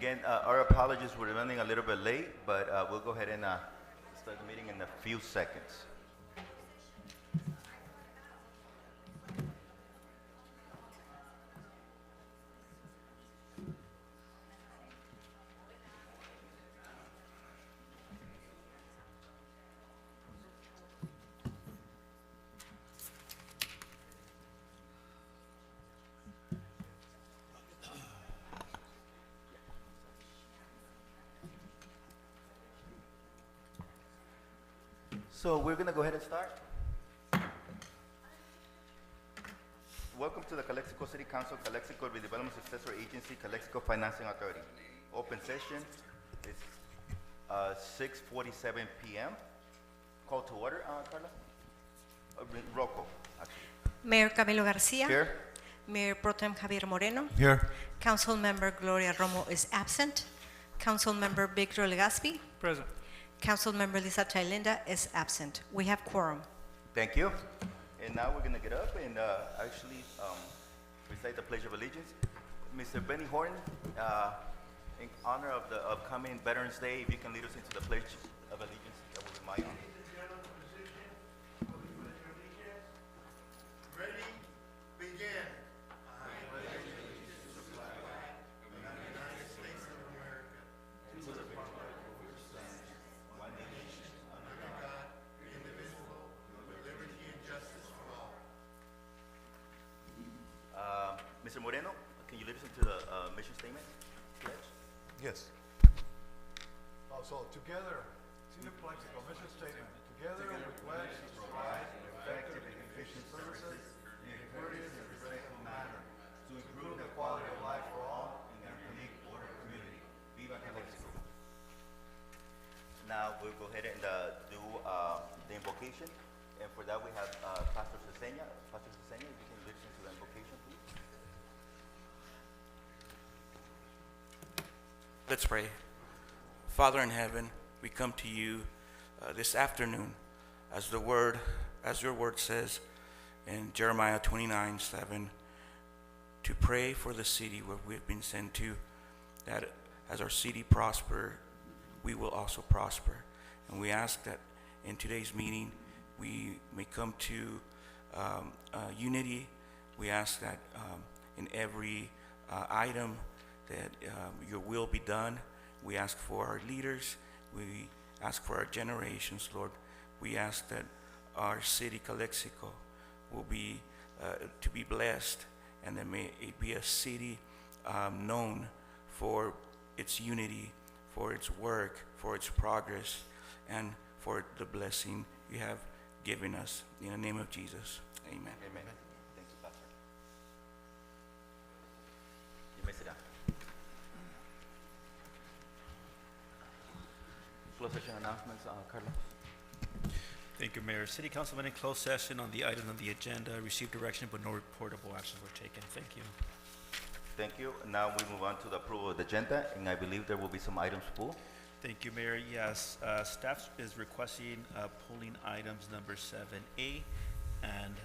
Again, our apologies, we're running a little bit late, but we'll go ahead and start the meeting in a few seconds. So we're going to go ahead and start. Welcome to the Calexico City Council, Calexico Redevelopment Successor Agency, Calexico Financing Authority. Open session is 6:47 p.m. Call to order, Carla? Roll call, actually. Mayor Camilo Garcia. Here. Mayor Pro Tem Javier Moreno. Here. Council Member Gloria Romo is absent. Council Member Victor Legaspi. Present. Council Member Lisa Chailinda is absent. We have quorum. Thank you. And now we're going to get up and actually recite the Pledge of Allegiance. Mr. Benny Horton, in honor of the upcoming Veterans Day, if you can lead us into the Pledge of Allegiance, that will be my honor. Ready, begin. I pledge allegiance to the flag of the United States of America, to the republic for which stands one nation under God, indivisible, with liberty and justice for all. Mr. Moreno, can you lead us into the mission statement? Pledge? Yes. Also, together, City of Calexico mission statement. Together we pledge to provide effective and efficient services in a courteous and respectful manner to improve the quality of life for all in our unique border community. Viva Calexico. Now we'll go ahead and do the invocation. And for that we have Pastor Cesena. Pastor Cesena, if you can lead us into the invocation, please. Let's pray. Father in heaven, we come to you this afternoon as your word says in Jeremiah 29:7, to pray for the city where we've been sent to, that as our city prosper, we will also prosper. And we ask that in today's meeting, we may come to unity. We ask that in every item that your will be done. We ask for our leaders. We ask for our generations, Lord. We ask that our city, Calexico, will be to be blessed, and that may it be a city known for its unity, for its work, for its progress, and for the blessing you have given us. In the name of Jesus, amen. Amen. Thank you, Pastor. You may sit down. Closed session announcements, Carlos. Thank you, Mayor. City Council met in closed session on the items on the agenda, received direction, but no reportable actions were taken. Thank you. Thank you. Now we move on to the approval of the agenda, and I believe there will be some items pulled. Thank you, Mayor. Yes, staff is requesting pulling items number 7A and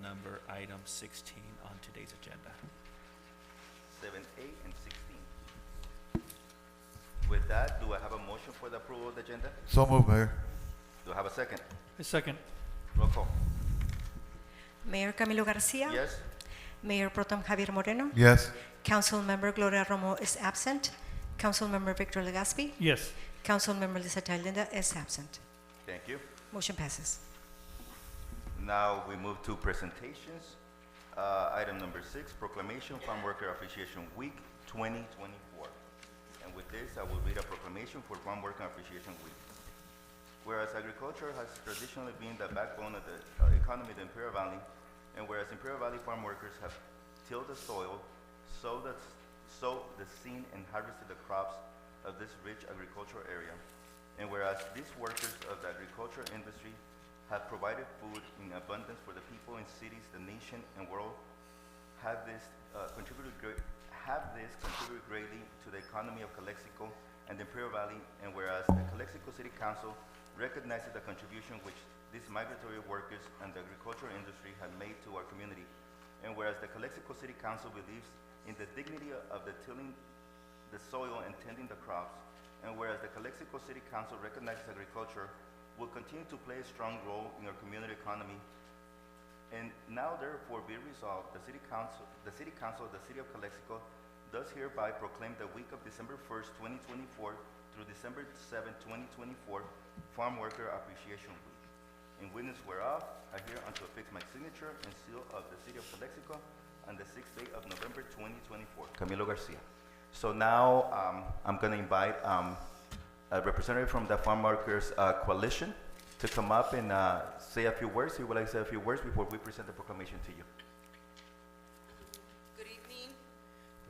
number item 16 on today's agenda. 7A and 16. With that, do I have a motion for the approval of the agenda? So moved, Mayor. Do I have a second? A second. Roll call. Mayor Camilo Garcia. Yes? Mayor Pro Tem Javier Moreno. Yes. Council Member Gloria Romo is absent. Council Member Victor Legaspi. Yes. Council Member Lisa Chailinda is absent. Thank you. Motion passes. Now we move to presentations. Item number 6, Proclamation Farm Worker Appreciation Week 2024. And with this, I will read a proclamation for Farm Worker Appreciation Week. Whereas agriculture has traditionally been the backbone of the economy of the Imperial Valley, and whereas Imperial Valley farm workers have tilled the soil, sowed the seed, and harvested the crops of this rich agricultural area, and whereas these workers of the agricultural industry have provided food in abundance for the people in cities, the nation, and world, have this contributed greatly to the economy of Calexico and the Imperial Valley, and whereas the Calexico City Council recognizes the contribution which these migratory workers and the agricultural industry have made to our community, and whereas the Calexico City Council believes in the dignity of the the soil and tending the crops. And whereas the Calexico City Council recognizes agriculture will continue to play a strong role in our community economy. And now therefore be resolved, the City Council of the City of Calexico does hereby proclaim the week of December 1st, 2024 through December 7th, 2024, Farm Worker Appreciation Week. In witness whereof, I hereunto affix my signature and seal of the City of Calexico on the 6th day of November 2024. Camilo Garcia. So now I'm going to invite a representative from the Farm Workers Coalition to come up and say a few words. He would like to say a few words before we present the proclamation to you. Good evening.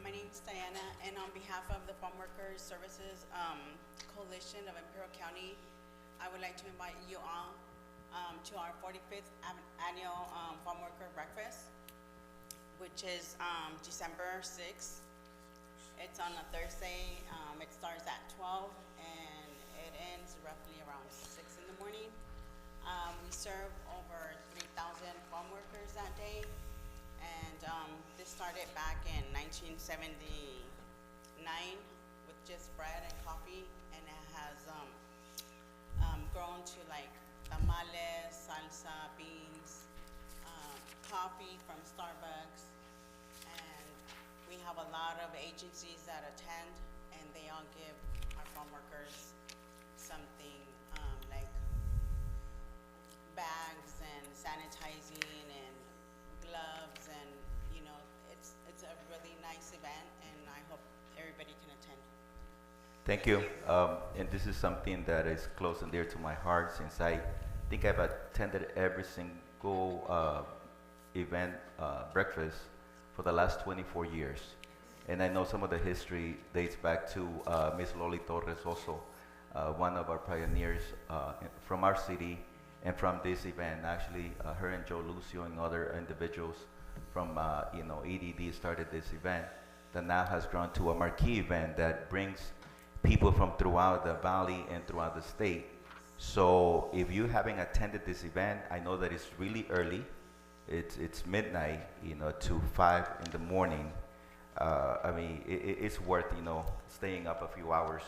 My name is Diana, and on behalf of the Farm Workers Services Coalition of Imperial County, I would like to invite you all to our 45th annual Farm Worker Breakfast, which is December 6th. It's on a Thursday. It starts at 12 and it ends roughly around 6 in the morning. We serve over 3,000 farm workers that day, and this started back in 1979 with just bread and coffee, and it has grown to like tamales, salsa, beans, coffee from Starbucks, and we have a lot of agencies that attend, and they all give our farm workers something like bags and sanitizing and gloves, and you know, it's a really nice event, and I hope everybody can attend. Thank you. And this is something that is close and dear to my heart, since I think I've attended every single event, breakfast, for the last 24 years. And I know some of the history dates back to Ms. Loli Torres, also one of our pioneers from our city and from this event. Actually, her and Joe Lucio and other individuals from EDD started this event that now has grown to a marquee event that brings people from throughout the valley and throughout the state. So if you haven't attended this event, I know that it's really early. It's midnight, to 5 in the morning. I mean, it's worth, staying up a few hours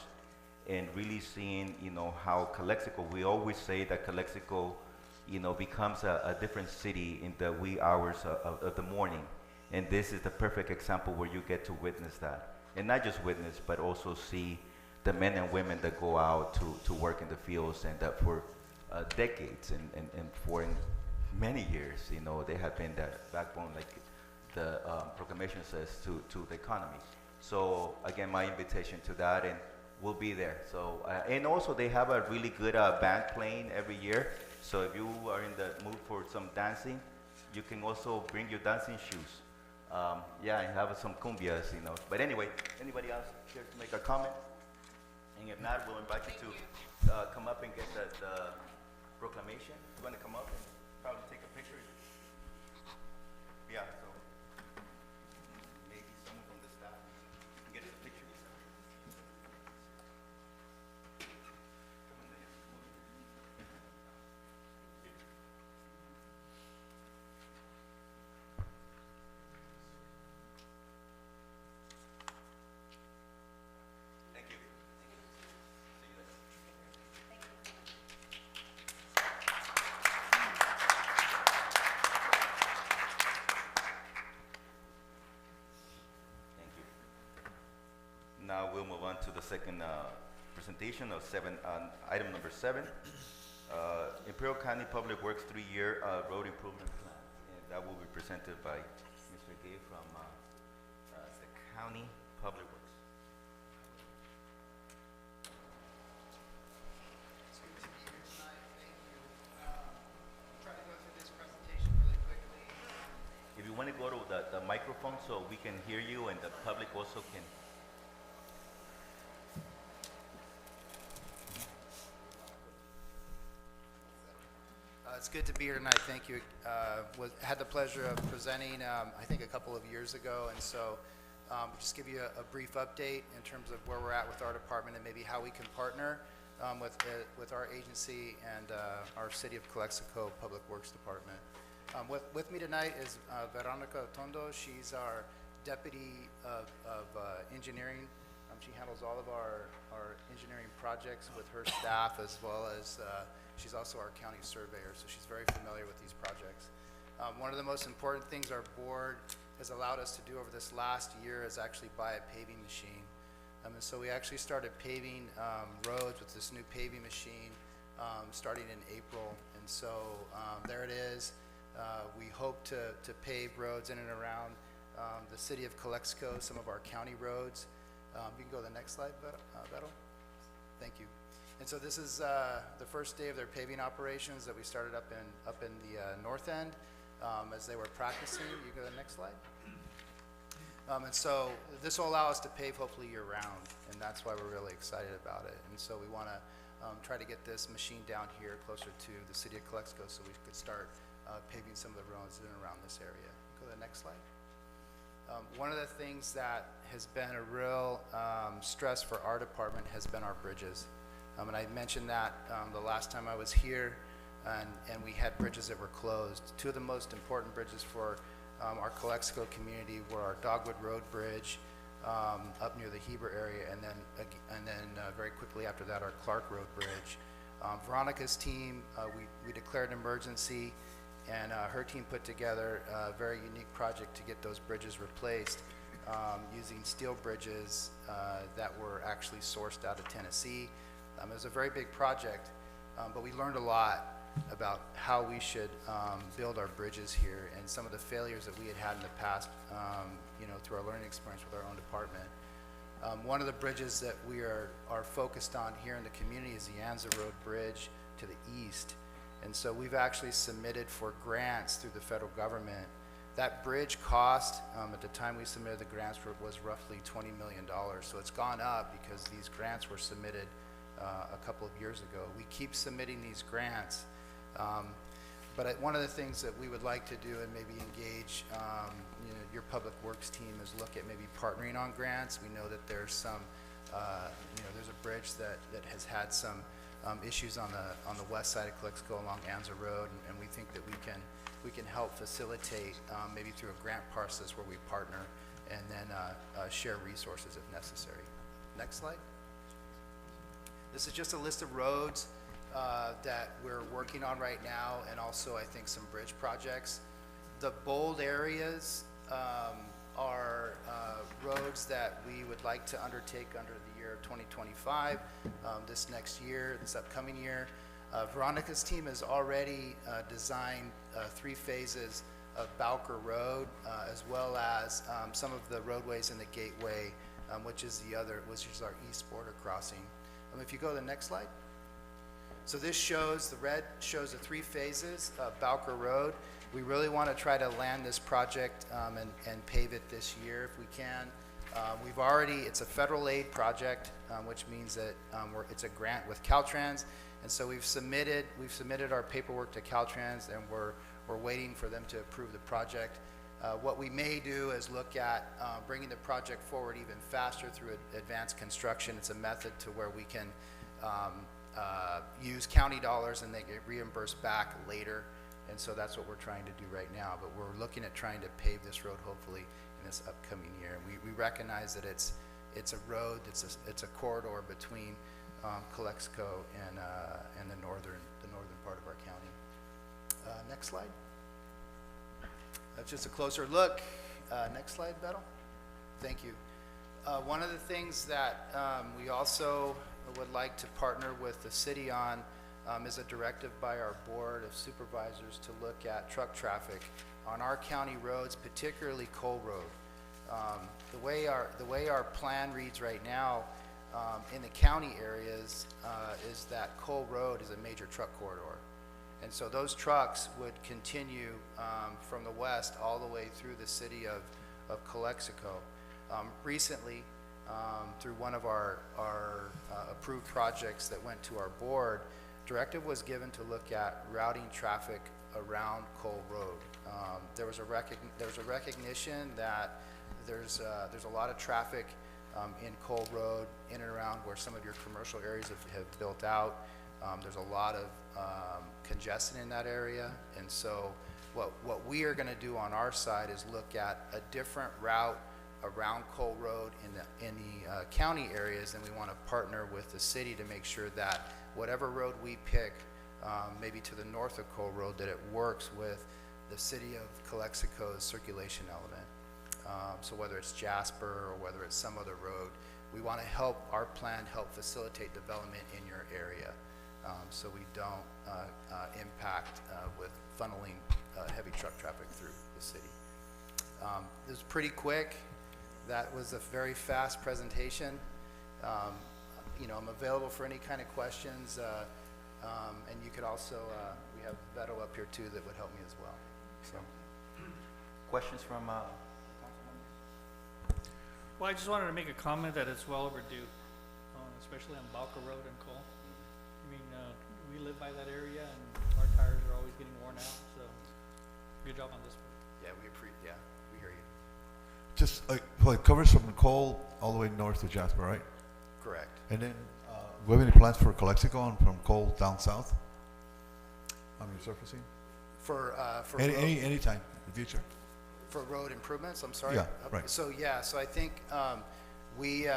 and really seeing, how Calexico, we always say that Calexico, becomes a different city in the wee hours of the morning. And this is the perfect example where you get to witness that. And not just witness, but also see the men and women that go out to work in the fields, and that for decades and for many years, they have been that backbone, like the proclamation says, to the economy. So again, my invitation to that, and we'll be there. So and also they have a really good band playing every year. So if you are in the mood for some dancing, you can also bring your dancing shoes. Yeah, and have some cumbias, But anyway, anybody else care to make a comment? And if not, we'll invite you to come up and get the proclamation. You want to come up and probably take a picture? Yeah, so maybe someone from the staff can get us a picture. Come on, Diane. Thank you. See you later. Thank you. Now we'll move on to the second presentation of item number 7, Imperial County Public Works 3-year road improvement plan. And that will be presented by Mr. Gay from the County Public Works. It's good to be here tonight. Thank you. Try to go through this presentation really quickly. If you want to go to the microphone so we can hear you and the public also can. It's good to be here tonight. Thank you. Had the pleasure of presenting, I think, a couple of years ago, and so just give you a brief update in terms of where we're at with our department and maybe how we can partner with our agency and our City of Calexico Public Works Department. With me tonight is Veronica Tondo. She's our Deputy of Engineering She handles all of our engineering projects with her staff, as well as she's also our county surveyor, so she's very familiar with these projects. One of the most important things our board has allowed us to do over this last year is actually buy a paving machine. And so we actually started paving roads with this new paving machine starting in April. And so there it is. We hope to pave roads in and around the city of Calexico, some of our county roads. You can go to the next slide, Beto. Thank you. And so this is the first day of their paving operations that we started up in the north end as they were practicing. You go to the next slide. And so this will allow us to pave hopefully year-round, and that's why we're really excited about it. And so we want to try to get this machine down here closer to the city of Calexico so we could start paving some of the roads in and around this area. Go to the next slide. One of the things that has been a real stress for our department has been our bridges. And I mentioned that the last time I was here, and we had bridges that were closed. Two of the most important bridges for our Calexico community were our Dogwood Road Bridge up near the Heber area, and then very quickly after that, our Clark Road Bridge. Veronica's team, we declared an emergency, and her team put together a very unique project to get those bridges replaced using steel bridges that were actually sourced out of Tennessee. It was a very big project, but we learned a lot about how we should build our bridges here and some of the failures that we had in the past, through our learning experience with our own department. One of the bridges that we are focused on here in the community is the Anza Road Bridge to the east. And so we've actually submitted for grants through the federal government. That bridge cost, at the time we submitted the grants, was roughly $20 million. So it's gone up because these grants were submitted a couple of years ago. We keep submitting these grants. But one of the things that we would like to do and maybe engage your public works team is look at maybe partnering on grants. We know that there's some, there's a bridge that has had some issues on the west side of Calexico along Anza Road, and we think that we can help facilitate maybe through a grant process where we partner and then share resources if necessary. Next slide. This is just a list of roads that we're working on right now, and also I think some bridge projects. The bold areas are roads that we would like to undertake under the year of 2025, this upcoming year. Veronica's team has already designed 3 phases of Bowker Road, as well as some of the roadways in the gateway, which is our east border crossing. If you go to the next slide. So this shows, the red shows the 3 phases of Bowker Road. We really want to try to land this project and pave it this year if we can. It's a federal aid project, which means that it's a grant with Caltrans, and so we've submitted our paperwork to Caltrans, and we're waiting for them to approve the project. What we may do is look at bringing the project forward even faster through advanced construction. It's a method to where we can use county dollars and they get reimbursed back later. And so that's what we're trying to do right now. But we're looking at trying to pave this road hopefully in this upcoming year. And we recognize that it's a road, it's a corridor between Calexico and the northern part of our county. Next slide. That's just a closer look. Next slide, Beto. Thank you. One of the things that we also would like to partner with the city on is a directive by our board of supervisors to look at truck traffic on our county roads, particularly Cole Road. The way our plan reads right now in the county areas is that Cole Road is a major truck corridor. And so those trucks would continue from the west all the way through the city of Calexico. Recently, through one of our approved projects that went to our board, directive was given to look at routing traffic around Cole Road. There was a recognition that there's a lot of traffic in Cole Road, in and around where some of your commercial areas have built out. There's a lot of congestion in that area, and so what we are going to do on our side is look at a different route around Cole Road in the county areas, then we want to partner with the city to make sure that whatever road we pick, maybe to the north of Cole Road, that it works with the city of Calexico's circulation element. So whether it's Jasper or whether it's some other road, we want to help our plan help facilitate development in your area, so we don't impact with funneling heavy truck traffic through the city. It was pretty quick. That was a very fast presentation. You know, I'm available for any kind of questions, and you could also, we have Veto up here too that would help me as well. So, Questions from council Well, I just wanted to make a comment that it's well overdue, especially on Balka Road in Cole. I mean, we live by that area and our tires are always getting worn out, so good job on this one. yeah, we hear you. Just well, it covers from Cole all the way north to Jasper, right? Correct. And then, do we have any plans for Calexico and from Cole down south? On resurfacing? For Any time in the future? For road improvements, I'm sorry? Yeah, right. So, I think we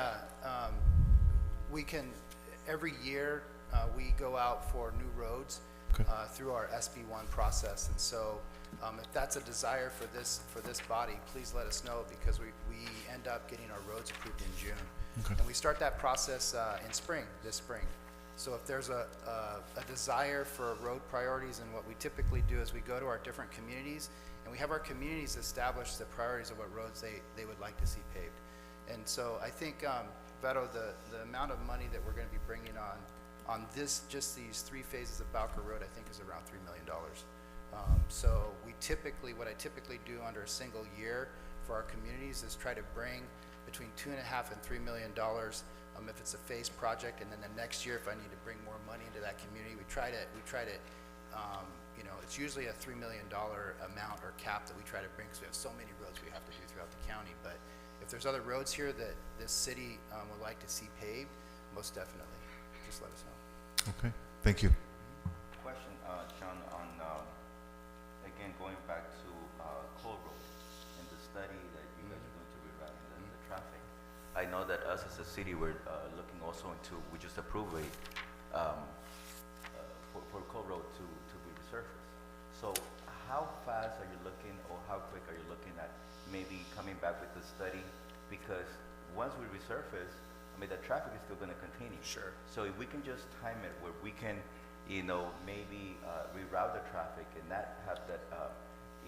can, every year, we go out for new roads Okay. through our SB1 process. And so if that's a desire for this body, please let us know, because we end up getting our roads approved in June. Okay. And we start that process in this spring. So if there's a desire for road priorities, and what we typically do is we go to our different communities and we have our communities establish the priorities of what roads they would like to see paved. And so I think, Veto, the amount of money that we're going to be bringing on just these 3 phases of Bowker Road, I think is around $3 million. So what I typically do under a single year for our communities is try to bring between $2.5 and $3 million if it's a phase project, and then the next year if I need to bring more money into that community, we try to you know, it's usually a $3 million amount or cap that we try to bring, because we have so many roads we have to do throughout the county. But if there's other roads here that this city would like to see paved, most definitely, just let us know. Okay, thank you. Question, John, on, again, going back to Cole Road and the study that you guys are doing to reroute the traffic. I know that us as a city, we're looking also into, we just approved for Cole Road to be resurfaced. So how fast are you looking, or how quick are you looking at maybe coming back with the study? Because once we resurface, I mean, the traffic is still gonna continue. Sure. So if we can just time it where we can, you know, maybe reroute the traffic and not have that,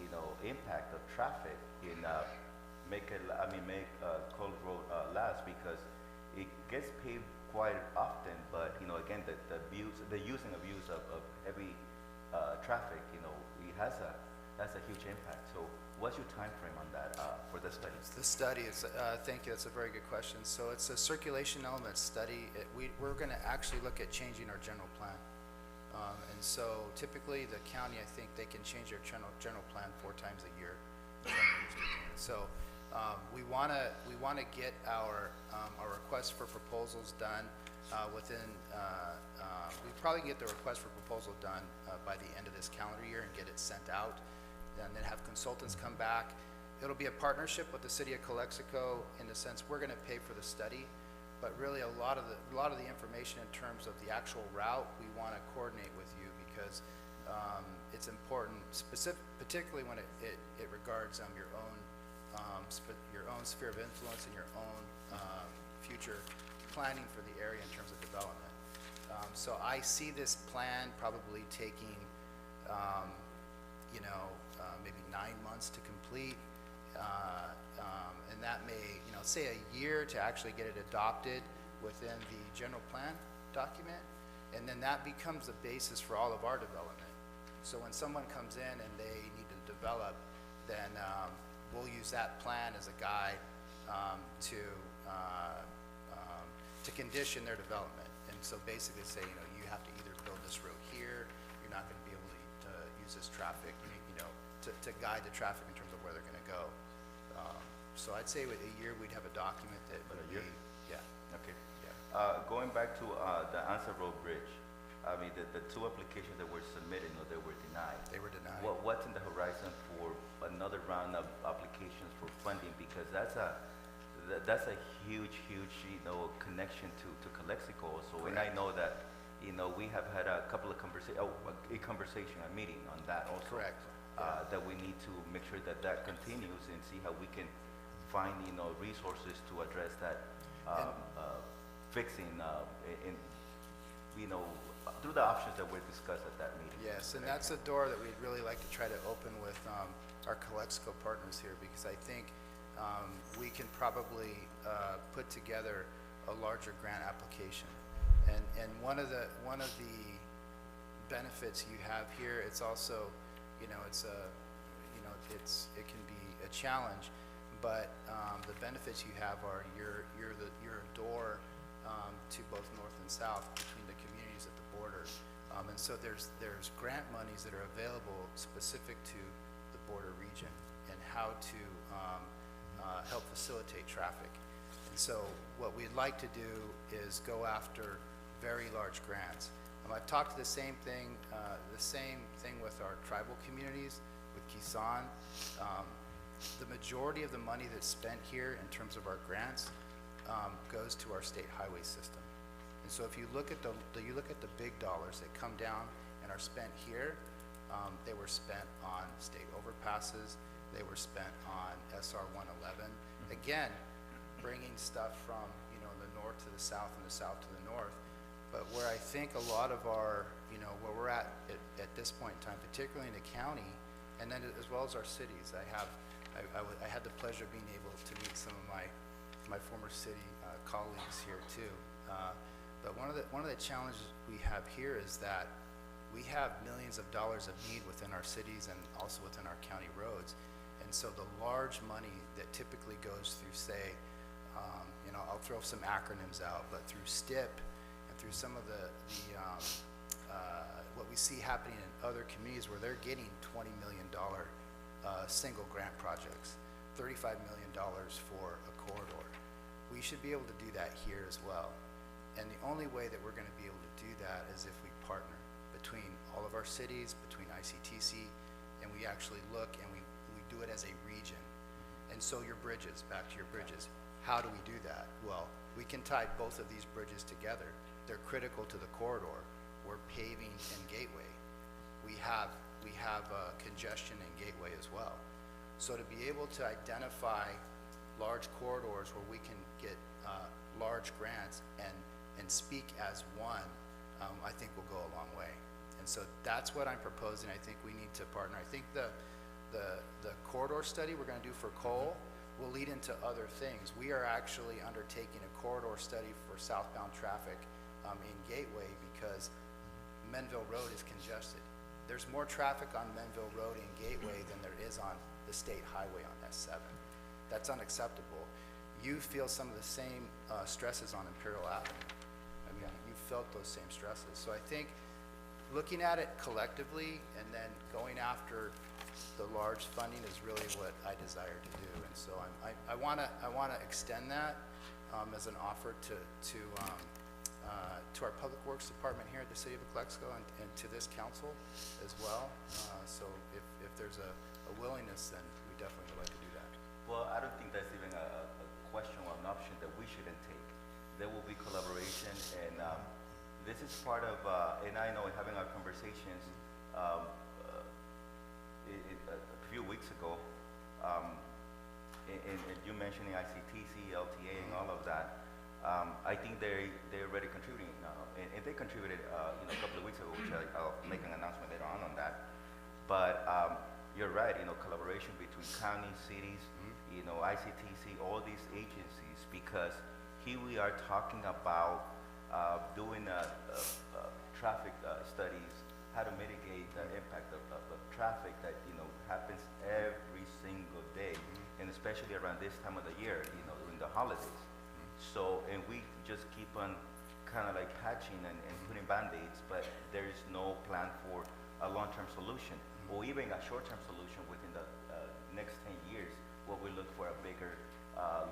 you know, impact of traffic in, make Cole Road last, because it gets paved quite often, but, you know, again, the use and abuse of heavy traffic, you know, that's a huge impact. So what's your time frame on that for the study? The study is, thank you, that's a very good question. So it's a circulation element study. We're going to actually look at changing our general plan. And so typically the county, I think they can change their general plan 4 times a year. So we want to get our request for proposals done within, we probably can get the request for proposal done by the end of this calendar year and get it sent out, and then have consultants come back. It'll be a partnership with the city of Calexico, in the sense we're going to pay for the study, but really a lot of the information in terms of the actual route we want to coordinate with you, because it's important, particularly when it regards your own sphere of influence and your own future planning for the area in terms of development. So I see this plan probably taking, you know, maybe 9 months to complete, and that may, you know, say a year to actually get it adopted within the general plan document, and then that becomes the basis for all of our development. So when someone comes in and they need to develop, then we'll use that plan as a guide to condition their development. And so basically say, you know, you have to either build this road here, you're not going to be able to use this traffic, you know, to guide the traffic in terms of where they're going to go. So I'd say with a year, we'd have a document that would A year? Yeah. Okay. Yeah. Going back to the Ansa Road Bridge, I mean, the 2 applications that were submitted, you know, they were denied. They were denied. What's in the horizon for another round of applications for funding? Because that's that's a huge, connection to Calexico also. And I know that, we have had a couple of a meeting on that also. Correct. That we need to make sure that that continues and see how we can find, resources to address that, fixing, in, through the options that were discussed at that meeting. Yes, and that's a door that we'd really like to try to open with our Calexico partners here, because I think we can probably put together a larger grant application. And one of the benefits you have here, it's also, it can be a challenge, but the benefits you have are you're a door to both north and south between the communities at the border. And so there's grant monies that are available specific to the border region and how to help facilitate traffic. And so what we'd like to do is go after very large grants. I've talked to the same thing with our tribal communities, with Kisan. The majority of the money that's spent here in terms of our grants goes to our state highway system. And so if you look at the big dollars that come down and are spent here, they were spent on state overpasses, they were spent on SR 111. Again, bringing stuff from the north to the south and the south to the north. But where I think a lot of our, where we're at this point in time, particularly in the county, and then as well as our cities, I had the pleasure of being able to meet some of my former city colleagues here too. But one of the challenges we have here is that we have millions of dollars of need within our cities and also within our county roads. And so the large money that typically goes through, say, I'll throw some acronyms out, but through STIP and through some of what we see happening in other communities where they're getting $20 million single grant projects, $35 million for a corridor. We should be able to do that here as well. And the only way that we're going to be able to do that is if we partner between all of our cities, between ICTC, and we actually look and we do it as a region. And so your bridges, back to your bridges, how do we do that? Well, we can tie both of these bridges together. They're critical to the corridor. We're paving in Gateway. We have congestion in Gateway as well. So to be able to identify large corridors where we can get large grants and speak as one, I think will go a long way. And so that's what I'm proposing. I think we need to partner. I think the corridor study we're going to do for coal will lead into other things. We are actually undertaking a corridor study for southbound traffic in Gateway because Menville Road is congested. There's more traffic on Menville Road in Gateway than there is on the state highway on S7. That's unacceptable. You feel some of the same stresses on Imperial Avenue. I mean, you felt those same stresses. So I think looking at it collectively and then going after the large funding is really what I desire to do. And so I want to extend that as an offer to our Public Works Department here at the City of Calexico and to this council as well. So if there's a willingness, then we definitely would like to do that. Well, I don't think that's even a question or an option that we shouldn't take. There will be collaboration, and this is part of, and I know in having our conversations a few weeks ago, and you mentioning ICTC, LTA, and all of that, I think they're already contributing now, and they contributed a couple of weeks ago, which I'll make an announcement later on that. But you're right, collaboration between counties, cities, ICTC, all these agencies, because here we are talking about doing traffic studies, how to mitigate the impact of traffic that happens every single day, and especially around this time of the year, during the holidays. So, and we just keep on kind of like hatching and putting band-aids, but there is no plan for a long-term solution, or even a short-term solution within the next 10 years, where we look for a bigger,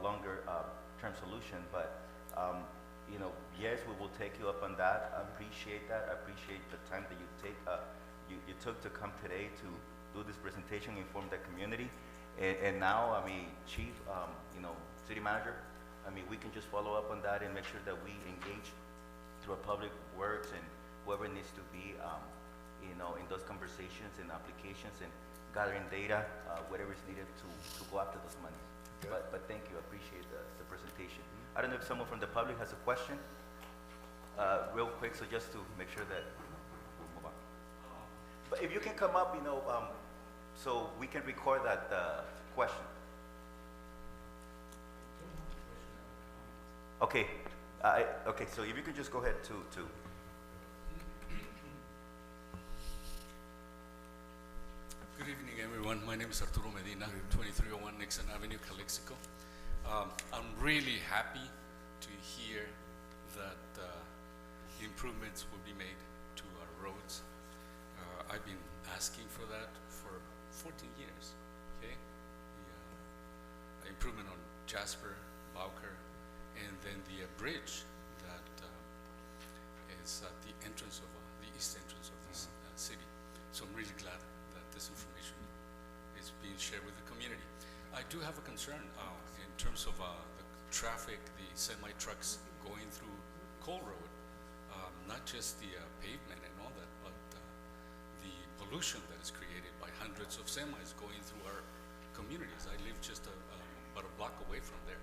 longer term solution. But yes, we will take you up on that. I appreciate that. I appreciate the time that you took to come today to do this presentation, inform the community. And now, I mean, Chief, city manager. I mean, we can just follow up on that and make sure that we engage through a public works and whoever needs to be, you know, in those conversations and applications and gathering data, whatever is needed to go after those monies. Good. But thank you, I appreciate the presentation. I don't know if someone from the public has a question, real quick, so just to make sure that we'll move on. But if you can come up, you know, so we can record that question. Okay, okay, so if you could just go ahead to. Good evening, everyone. My name is Arturo Medina, 2301 Nixon Avenue, Calexico. I'm really happy to hear that improvements will be made to our roads. I've been asking for that for 14 years, okay? The improvement on Jasper, Bowker, and then the bridge that is at the entrance of, the east entrance of this city. So I'm really glad that this information is being shared with the community. I do have a concern in terms of the traffic, the semi-trucks going through Cole Road, not just the pavement and all that, but the pollution that is created by hundreds of semis going through our communities. I live just about a block away from there,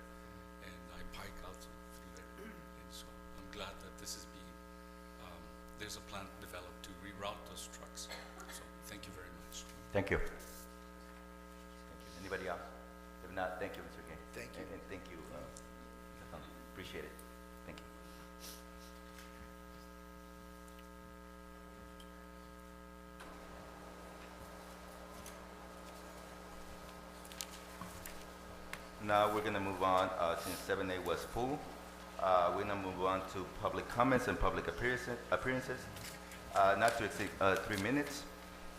and I bike out through there. And so I'm glad that this is being, there's a plan developed to reroute those trucks. So thank you very much. Thank you. Anybody else? If not, thank you, Mr. Gay. Thank you. And thank you, appreciate it. Thank you. Now we're gonna move on, since 7A was full. We're gonna move on to public comments and public appearances. Not to exceed 3 minutes.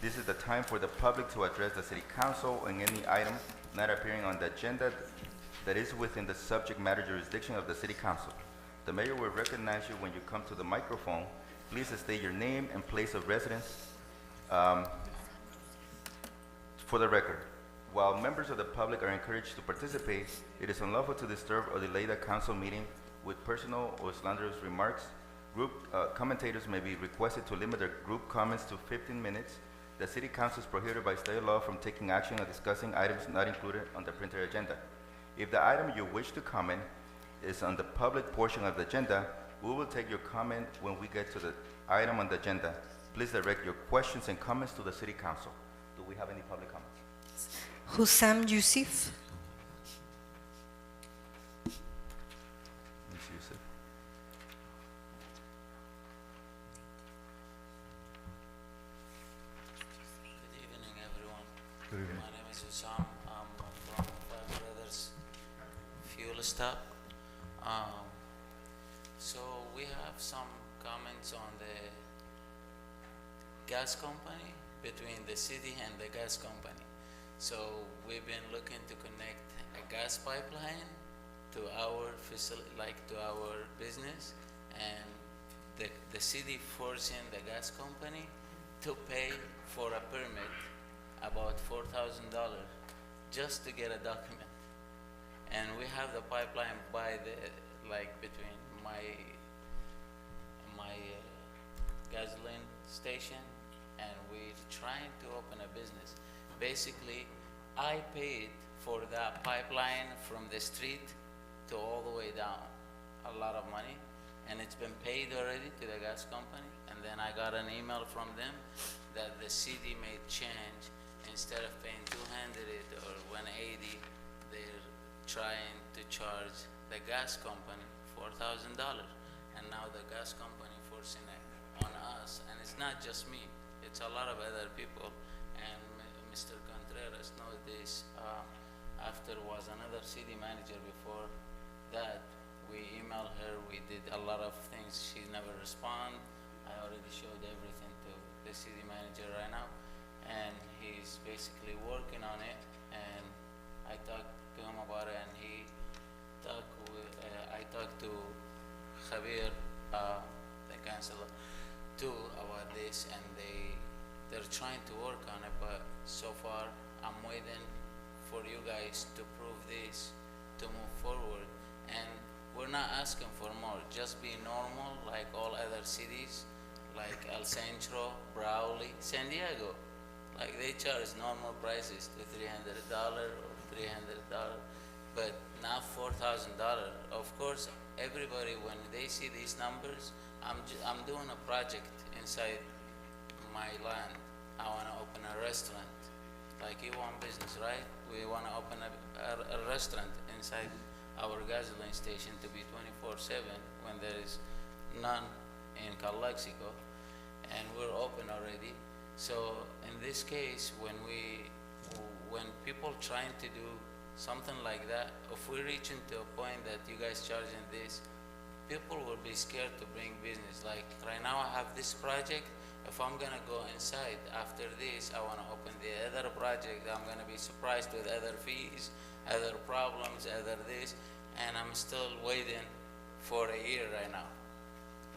This is the time for the public to address the city council on any item not appearing on the agenda that is within the subject matter jurisdiction of the city council. The mayor will recognize you when you come to the microphone. Please state your name and place of residence for the record. While members of the public are encouraged to participate, it is unlawful to disturb or delay the council meeting with personal or slanderous remarks. Group commentators may be requested to limit their group comments to 15 minutes. The city council is prohibited by state law from taking action or discussing items not included on the printed agenda. If the item you wish to comment is on the public portion of the agenda, we will take your comment when we get to the item on the agenda. Please direct your questions and comments to the city council. Do we have any public comments? Hussam Yusuf. Ms. Yusuf. Good evening, everyone. Good evening. My name is Hussam. I'm from Five Brothers Fuel Stop. So we have some comments on the gas company, between the city and the gas company. So we've been looking to connect a gas pipeline to our facility, like to our business, and the city forcing the gas company to pay for a permit about $4,000 just to get a document. And we have the pipeline by the, like between my gasoline station, and we're trying to open a business. Basically, I paid for that pipeline from the street to all the way down, a lot of money, and it's been paid already to the gas company. And then I got an email from them that the city made change. Instead of paying 200 or 180, they're trying to charge the gas company $4,000. And now the gas company forcing it on us, and it's not just me, it's a lot of other people. And Mr. Contreras knows this. After was another city manager before that. We emailed her, we did a lot of things, she never responded. I already showed everything to the city manager right now, and he's basically working on it. And I talked to him about it, and he talked with, I talked to Javier, the councilor, too, about this, and they're trying to work on it, but so far I'm waiting for you guys to prove this to move forward. And we're not asking for more, just be normal like all other cities, like El Centro, Brawley, San Diego. Like they charge normal prices to $300 or $300, but not $4,000. Of course, everybody, when they see these numbers, I'm doing a project inside my land. I want to open a restaurant. Like you want business, right? We want to open a restaurant inside our gasoline station to be 24/7 when there is none in Calexico, and we're open already. So in this case, when people trying to do something like that, if we're reaching to a point that you guys charging this, people will be scared to bring business. Like right now I have this project. If I'm gonna go inside after this, I wanna open the other project, I'm gonna be surprised with other fees, other problems, other this, and I'm still waiting for a year right now.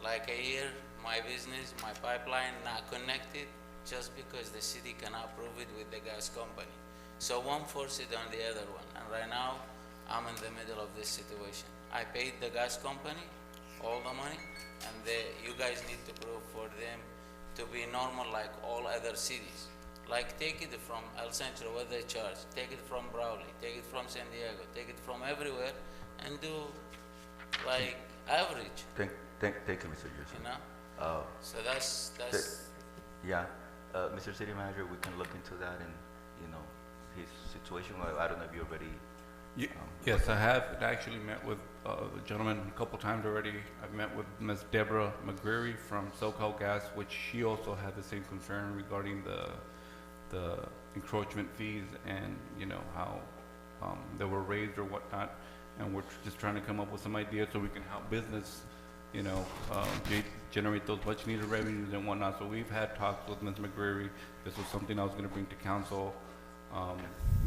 Like a year, my business, my pipeline not connected, just because the city cannot prove it with the gas company. So one force it on the other one, and right now, I'm in the middle of this situation. I paid the gas company all the money, and you guys need to prove for them to be normal like all other cities. Like take it from El Centro, what they charge, take it from Brawley, take it from San Diego, take it from everywhere, and do like average, Thank you, Mr. Yusuf. you know? So that's Yeah, Mr. City Manager, we can look into that and, you know, his situation. I don't know if you already. Yes, I have actually met with a gentleman a couple times already. I've met with Ms. Deborah McGreary from SoCal Gas, which she also had the same concern regarding the encroachment fees and, you know, how they were raised or whatnot. And we're just trying to come up with some ideas so we can help business, you know, generate those much needed revenues and whatnot. So we've had talks with Ms. McGreary. This was something I was going to bring to council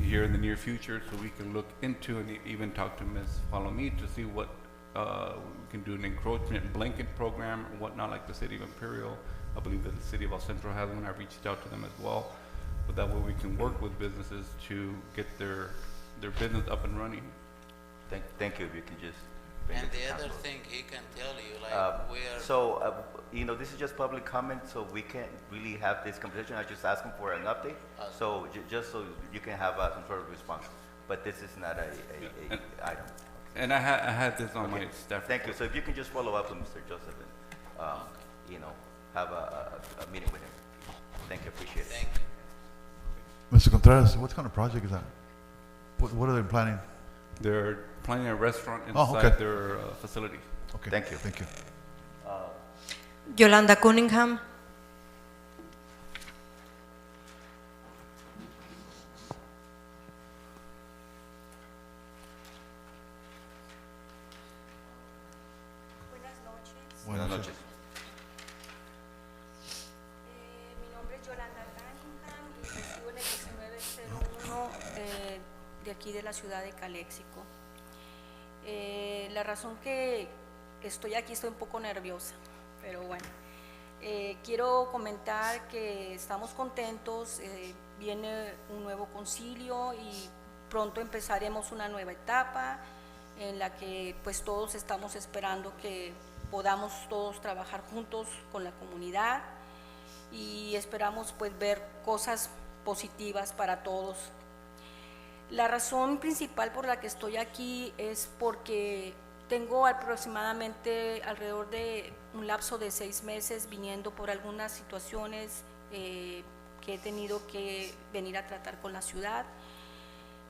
here in the near future, so we can look into and even talk to Ms. Palomit to see what we can do, an encroachment blanket program or whatnot, like the city of Imperial. I believe that the city of El Centro has one. I reached out to them as well, but that way we can work with businesses to get their business up and running. Thank you. If you can just. bring And it to the other council. thing he can tell you, like we are. So, you know, this is just public comment, so we can't really have this conversation. I just asked him for an update, so just so you can have some sort of response. But this is not a item. And I had this on my staff. Thank you. So if you can just follow up with Mr. Joseph and, you know, have a meeting with him. Thank you. Appreciate it. Thank you. Mr. Contreras, what kind of project is that? What are they planning? They're planning a restaurant Oh, inside okay. their facility. Okay. Thank you. Thank you. Yolanda Cunningham. Buenas noches. Buenas noches. Mi nombre es Yolanda Cunningham y resido en el 1901 de aquí de la ciudad de Calexico. La razón que estoy aquí, estoy un poco nerviosa, pero bueno. Quiero comentar que estamos contentos, viene un nuevo concilio y pronto empezaremos una nueva etapa en la que pues todos estamos esperando que podamos todos trabajar juntos con la comunidad y esperamos pues ver cosas positivas para todos. La razón principal por la que estoy aquí es porque tengo aproximadamente alrededor de un lapso de 6 meses viniendo por algunas situaciones que he tenido que venir a tratar con la ciudad.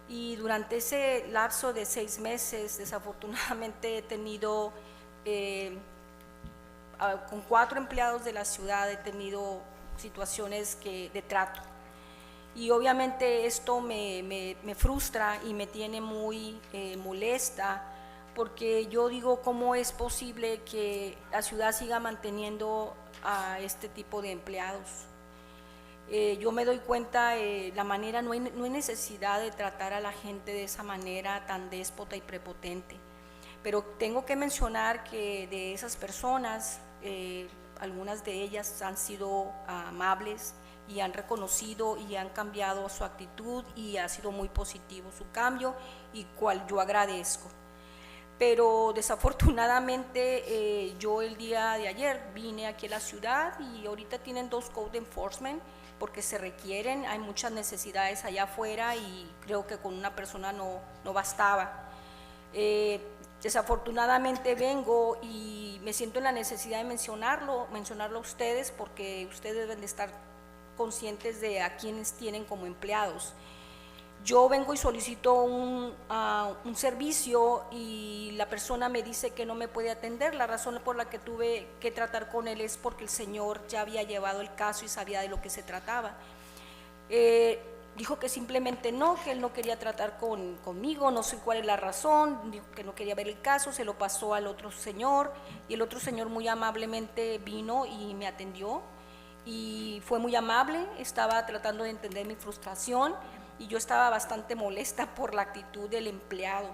Y durante ese lapso de 6 meses, desafortunadamente he tenido, con 4 empleados de la ciudad, he tenido situaciones de trato. Y obviamente esto me frustra y me tiene muy molesta, porque yo digo, ¿cómo es posible que la ciudad siga manteniendo a este tipo de empleados? Yo me doy cuenta, la manera, no hay necesidad de tratar a la gente de esa manera tan déspota y prepotente, pero tengo que mencionar que de esas personas, algunas de ellas han sido amables y han reconocido y han cambiado su actitud y ha sido muy positivo su cambio y cual yo agradezco. Pero desafortunadamente yo el día de ayer vine aquí a la ciudad y ahorita tienen 2 code enforcement porque se requieren, hay muchas necesidades allá afuera y creo que con una persona no bastaba. Desafortunadamente vengo y me siento en la necesidad de mencionarlo a ustedes porque ustedes deben de estar conscientes de a quienes tienen como empleados. Yo vengo y solicito un servicio y la persona me dice que no me puede atender. La razón por la que tuve que tratar con él es porque el señor ya había llevado el caso y sabía de lo que se trataba. Dijo que simplemente no, que él no quería tratar conmigo, no sé cuál es la razón, dijo que no quería ver el caso, se lo pasó al otro señor y el otro señor muy amablemente vino y me atendió y fue muy amable, estaba tratando de entender mi frustración y yo estaba bastante molesta por la actitud del empleado.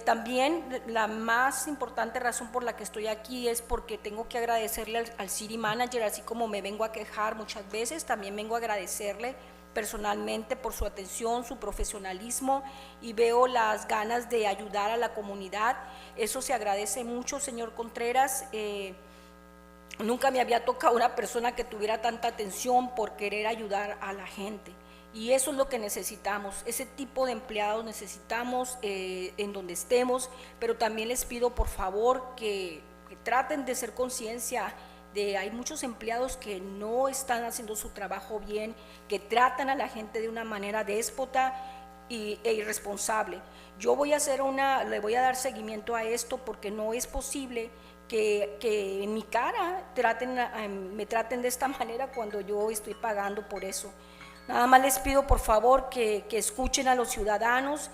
También la más importante razón por la que estoy aquí es porque tengo que agradecerle al city manager, así como me vengo a quejar muchas veces, también vengo a agradecerle personalmente por su atención, su profesionalismo y veo las ganas de ayudar a la comunidad. Eso se agradece mucho, señor Contreras. Nunca me había tocado una persona que tuviera tanta atención por querer ayudar a la gente. Y eso es lo que necesitamos, ese tipo de empleados necesitamos en donde estemos, pero también les pido por favor que traten de ser conciencia de hay muchos empleados que no están haciendo su trabajo bien, que tratan a la gente de una manera déspota e irresponsable. Yo voy a le voy a dar seguimiento a esto porque no es posible que en mi cara me traten de esta manera cuando yo estoy pagando por eso. Nada más les pido por favor que escuchen a los ciudadanos,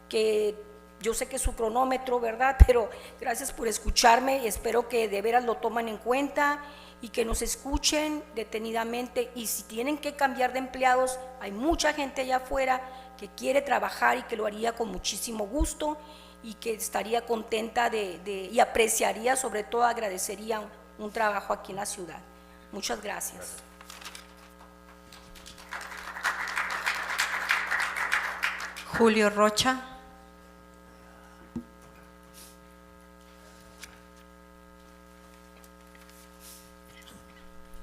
que yo sé que su cronómetro, ¿verdad? Pero gracias por escucharme y espero que de veras lo tomen en cuenta y que nos escuchen detenidamente y si tienen que cambiar de empleados, hay mucha gente allá afuera que quiere trabajar y que lo haría con muchísimo gusto y que estaría contenta y apreciaría, sobre todo agradecería un trabajo aquí en la ciudad. Muchas gracias. Julio Rocha.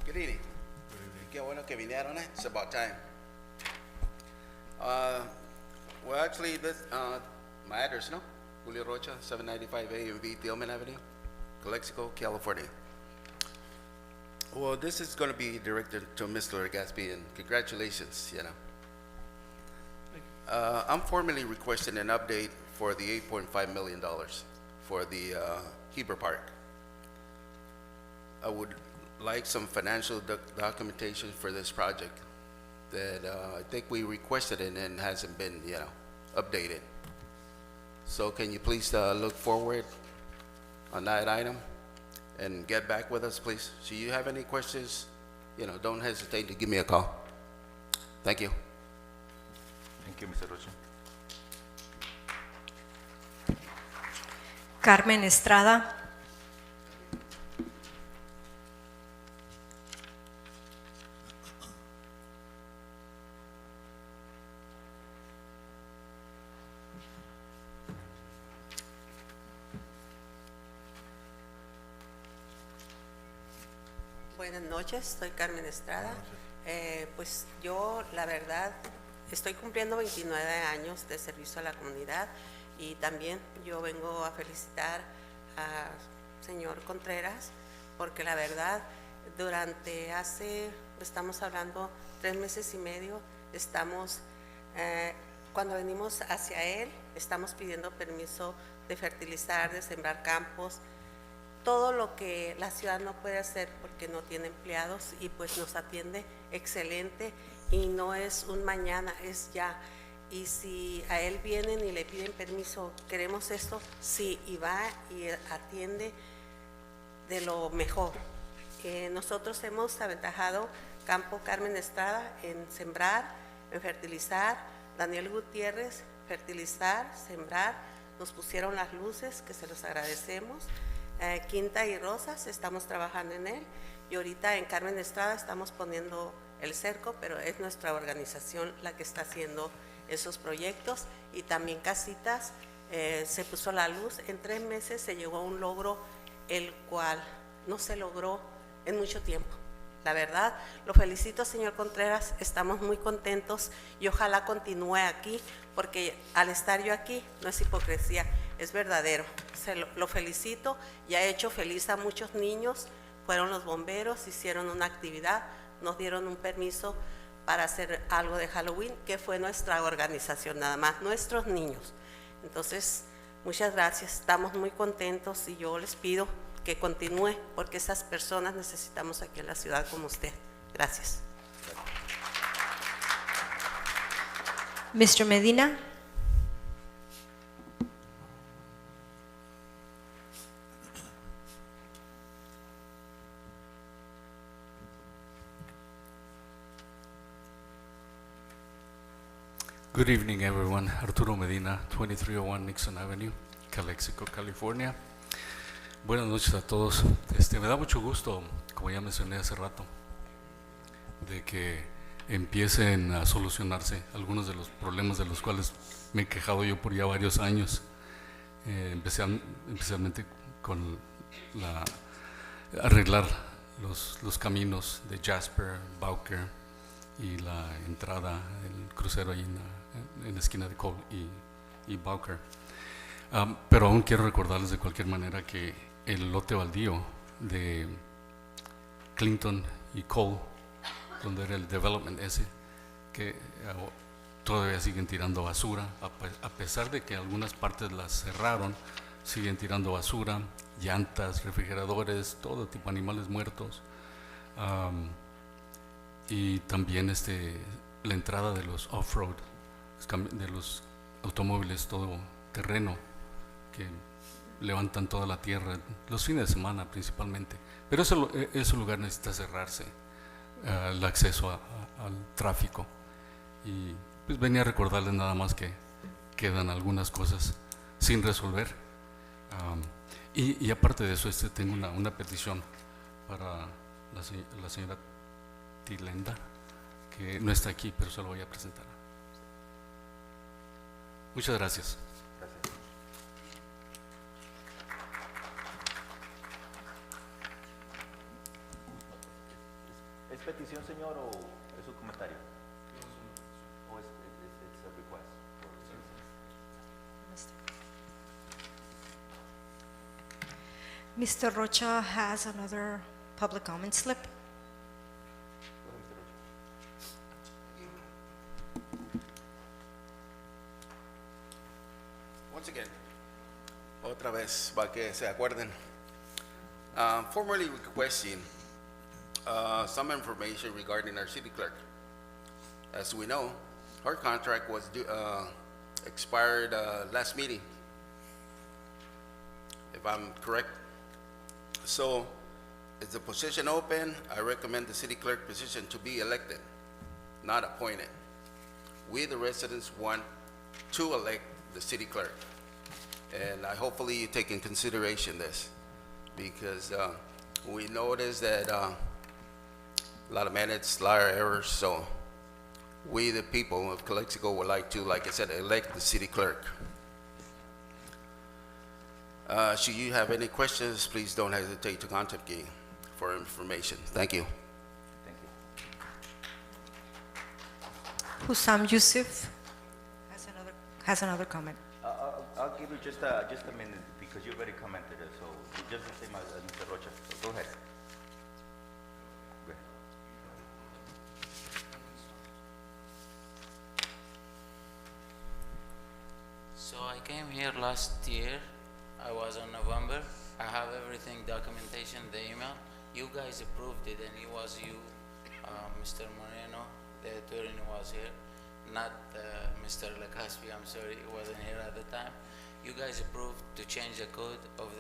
Good evening. Qué bueno que vinieron, eh? It's about time. Well, actually, my address, no? Julio Rocha, 795 A and B, Tillman Avenue, Calexico, California. Well, this is going to be directed to Mr. Gatsby, and congratulations, you know. I'm formally requesting an update for the $8.5 million for the Heber Park. I would like some financial documentation for this project that I think we requested it and hasn't been, you know, updated. So can you please look forward on that item and get back with us, please? So you have any questions, you know, don't hesitate to give me a call. Thank you. Thank you, Mr. Rocha. Carmen Estrada. Buenas noches, soy Carmen Estrada. Pues yo, la verdad, estoy cumpliendo 29 años de servicio a la comunidad y también yo vengo a felicitar al señor Contreras porque la verdad, estamos hablando 3 meses y medio, cuando venimos hacia él, estamos pidiendo permiso de fertilizar, de sembrar campos, todo lo que la ciudad no puede hacer porque no tiene empleados y pues nos atiende excelente y no es un mañana, es ya. Y si a él vienen y le piden permiso, queremos esto, sí, y va y atiende de lo mejor. Nosotros hemos aventajado Campo Carmen Estrada en sembrar, en fertilizar, Daniel Gutiérrez, fertilizar, sembrar, nos pusieron las luces, que se los agradecemos. Quinta y Rosas, estamos trabajando en él Y ahorita en Carmen Estrada estamos poniendo el cerco, pero es nuestra organización la que está haciendo esos proyectos. Y también Casitas, se puso la luz. En 3 meses se llegó a un logro el cual no se logró en mucho tiempo. La verdad, lo felicito, señor Contreras, estamos muy contentos y ojalá continúe aquí, porque al estar yo aquí no es hipocresía, es verdadero. Lo felicito y ha hecho feliz a muchos niños. Fueron los bomberos, hicieron una actividad, nos dieron un permiso para hacer algo de Halloween, que fue nuestra organización, nada más, nuestros niños. Entonces, muchas gracias, estamos muy contentos y yo les pido que continúe, porque esas personas necesitamos aquí en la ciudad como usted. Gracias. Mr. Medina. Good evening, everyone. Arturo Medina, 2301 Nixon Avenue, Calexico, California. Buenas noches a todos. Me da mucho gusto, como ya mencioné hace rato, de que empiecen a solucionarse algunos de los problemas de los cuales me he quejado yo por ya varios años, especialmente con arreglar los caminos de Jasper, Bowker y la entrada, el crucero ahí en la esquina de Cole y Bowker. Pero aún quiero recordarles de cualquier manera que el lote baldío de Clinton y Cole, donde era el development ese, que todavía siguen tirando basura, a pesar de que algunas partes las cerraron, siguen tirando basura, llantas, refrigeradores, todo tipo de animales muertos. Y también la entrada de los off-road, de los automóviles todo terreno que levantan toda la tierra, los fines de semana principalmente. Pero ese lugar necesita cerrarse, el acceso al tráfico. Y pues venía a recordarles nada más que quedan algunas cosas sin resolver. Y aparte de eso, tengo una petición para la señora Tilenda, que no está aquí, pero se lo voy a presentar. Muchas gracias. ¿Es petición, señor, o es un comentario? ¿O es a request? Mr. Rocha has another public comment slip. Once again, otra vez, para que se acuerden, formally requesting some information regarding our city clerk. As we know, her contract was expired last meeting, if I'm correct. So, is the position open? I recommend the city clerk position to be elected, not appointed. We, the residents, want to elect the city clerk. And hopefully you take in consideration this, because we noticed that a lot of minutes, a lot of errors, so we, the people of Calexico, would like to, like I said, elect the city clerk. Should you have any questions, please don't hesitate to contact me for information. Thank you. Thank you. Hussam Yusuf has another comment. I'll give you just a minute because you already commented it, so just the same as Mr. Rocha. So go ahead. Go ahead. So I came here last year. I was on November. I have everything, documentation, the email. You guys approved it, and it was you, Mr. Moreno, the attorney was here, not Mr. Lecaspi. I'm sorry, he wasn't here at the time. You guys approved to change the code of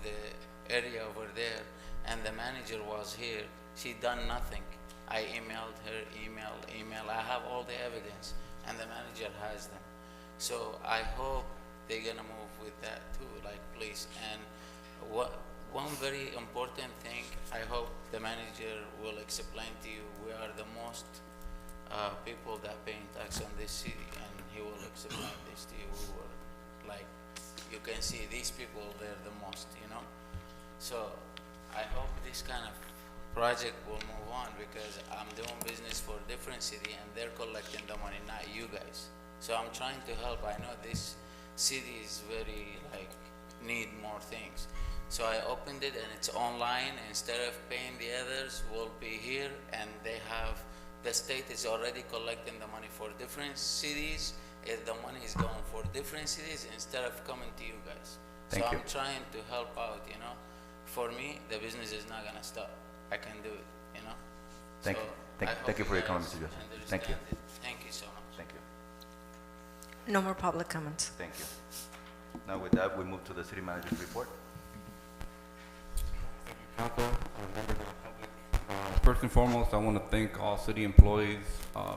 the area over there, and the manager was here. She done nothing. I emailed her, email. I have all the evidence, and the manager has them. So I hope they're gonna move with that too, like please. And one very important thing, I hope the manager will explain to you, we are the most people that paying tax on this city, and he will explain this to you. We were like, you can see these people, they're the most, you know. So I hope this kind of project will move on, because I'm doing business for a different city and they're collecting the money, not you guys. So I'm trying to help. I know this city is very like need more things. So I opened it and it's online. Instead of paying the others, we'll be here, and they have, the state is already collecting the money for different cities. If the money is going for different cities instead of coming to you guys. Thank so you. I'm trying to help out, you know. For me, the business is not gonna stop. I can do it, you know. Thank you. I Thank hope you for your comment, guys Mr. Joseph. Thank you. understand it. Thank you so much. Thank you. No more public comments. Thank you. Now with that, we move to the city manager's report. Council, members of the public. First and foremost, I want to thank all city employees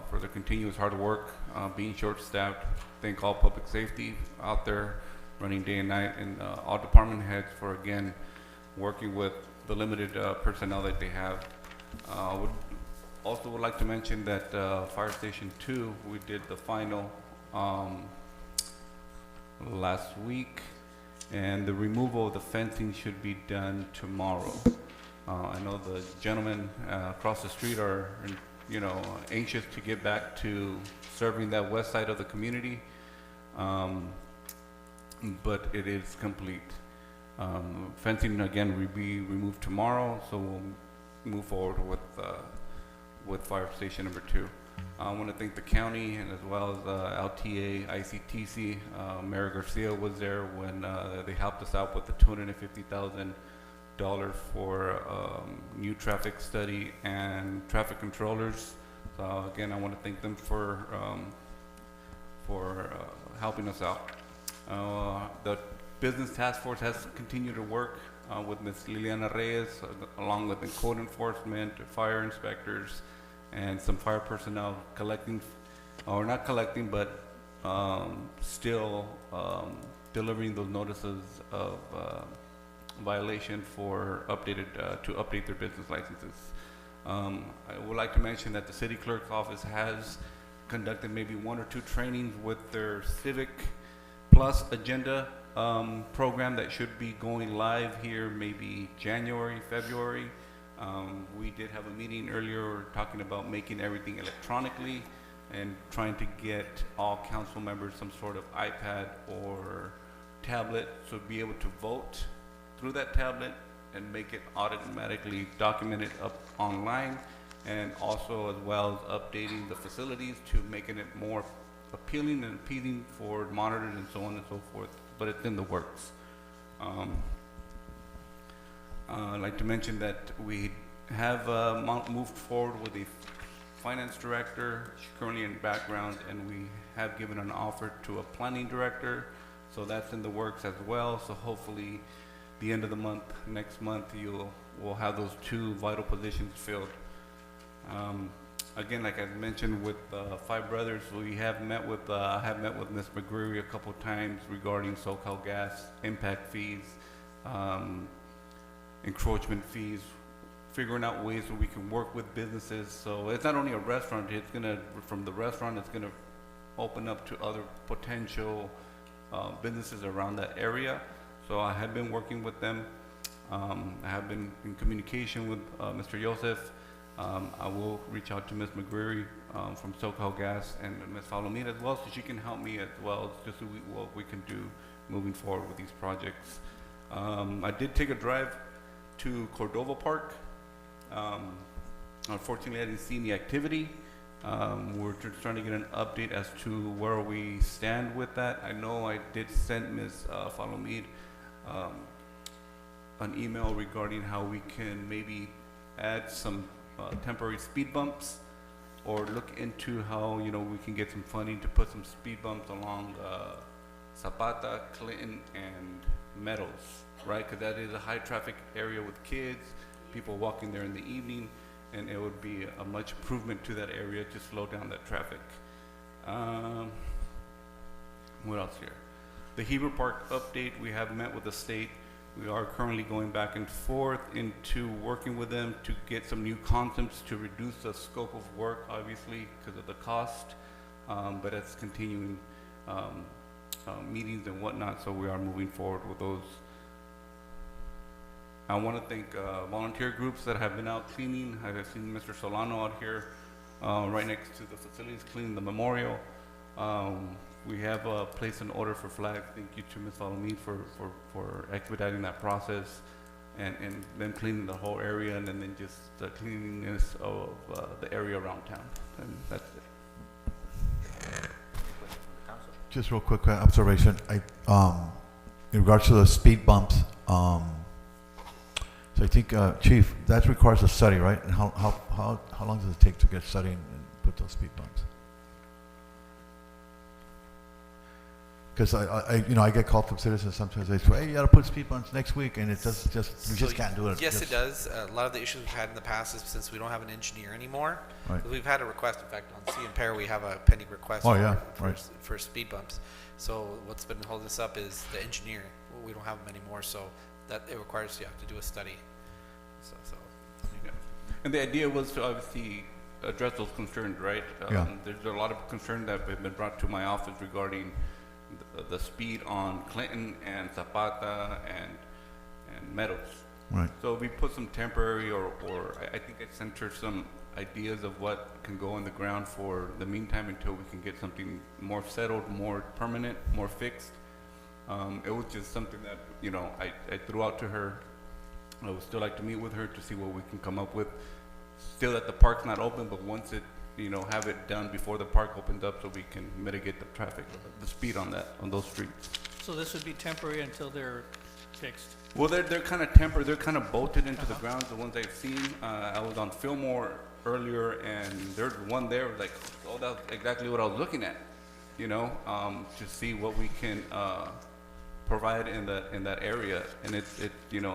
for their continuous hard work, being short-staffed. Thank all public safety out there running day and night, and all department heads for, again, working with the limited personnel that they have. Would like to mention that Fire Station 2, we did the final last week, and the removal of the fencing should be done tomorrow. I know the gentlemen across the street are, anxious to get back to serving that west side of the community, but it is complete. Fencing again will be removed tomorrow, so we'll move forward with Fire Station number 2. I want to thank the county, and as well as LTA, ICTC. Mayor Garcia was there when they helped us out with the $250,000 for new traffic study and traffic controllers. So again, I want to thank them for helping us out. The business task force has continued to work with Ms. Liliana Reyes, along with the code enforcement, fire inspectors, and some fire personnel collecting, or not collecting, but still delivering those notices of violation for to update their business licenses. I would like to mention that the city clerk's office has conducted maybe 1 or 2 trainings with their Civic Plus agenda program that should be going live here maybe January, February. We did have a meeting earlier talking about making everything electronically and trying to get all council members some sort of iPad or tablet, so be able to vote through that tablet and make it automatically documented up online, and also as well as updating the facilities to making it more appealing and appealing for monitored and so on and so forth, but it's in the works. I'd like to mention that we have moved forward with the finance director. She's currently in background, and we have given an offer to a planning director, so that's in the works as well. So hopefully the end of the month, next month, we'll have those 2 vital positions filled. Again, like I mentioned with Five Brothers, we have met with I have met with Ms. McGreary a couple times regarding SoCal Gas impact fees, encroachment fees, figuring out ways where we can work with businesses. So it's not only a restaurant, from the restaurant, it's gonna open up to other potential businesses around that area. So I have been working with them. I have been in communication with Mr. Joseph. I will reach out to Ms. McGreary from SoCal Gas and Ms. Falomir as well, so she can help me as well, just so what we can do moving forward with these projects. I did take a drive to Cordova Park. Unfortunately, I didn't see any activity. We're just trying to get an update as to where we stand with that. I know I did send Ms. Falomir an email regarding how we can maybe add some temporary speed bumps, or look into how we can get some funding to put some speed bumps along Zapata, Clinton, and Meadows, right? Because that is a high traffic area with kids, people walking there in the evening, and it would be a much improvement to that area to slow down that traffic. What else here? The Heber Park update, we have met with the state We are currently going back and forth into working with them to get some new concepts to reduce the scope of work, obviously, because of the cost. But it's continuing meetings and whatnot, so we are moving forward with those. I want to thank volunteer groups that have been out cleaning. I've seen Mr. Solano out here right next to the facilities cleaning the memorial. We have placed an order for flags. Thank you to Ms. Valomid for expediting that process and then cleaning the whole area and then just the cleanliness of the area around town. And that's it. Just real quick observation. In regards to the speed bumps, so I think, Chief, that requires a study, right? And how long does it take to get a study and put those speed bumps? Because I get called from citizens sometimes. They say, "Hey, you got to put speed bumps next week," and it does we just can't do it. Yes, it does. A lot of the issues we've had in the past is since we don't have an engineer anymore. Right. We've had a request. In fact, on C and Pear, we have a pending request for speed bumps. So what's been holding us up is the engineer. Well, we don't have them anymore, so that it requires you have to do a study. So. Yeah. And the idea was to obviously address those concerns, right? There's a lot of concern that have been brought to my office regarding the speed on Clinton and Zapata and Meadows. Right. So we put some temporary or I think I sent her some ideas of what can go in the ground for the meantime until we can get something more settled, more permanent, more fixed. It was just something that, I threw out to her. I would still like to meet with her to see what we can come up with. Still that the park's not open, but once it, have it done before the park opens up so we can mitigate the traffic, the speed on those streets. So this would be temporary until they're fixed? Well, they're kind of temporary. They're kind of bolted into the ground, the ones I've seen. I was on Fillmore earlier, and there's one there, like, oh, that's exactly what I was looking at, to see what we can provide in that area. And I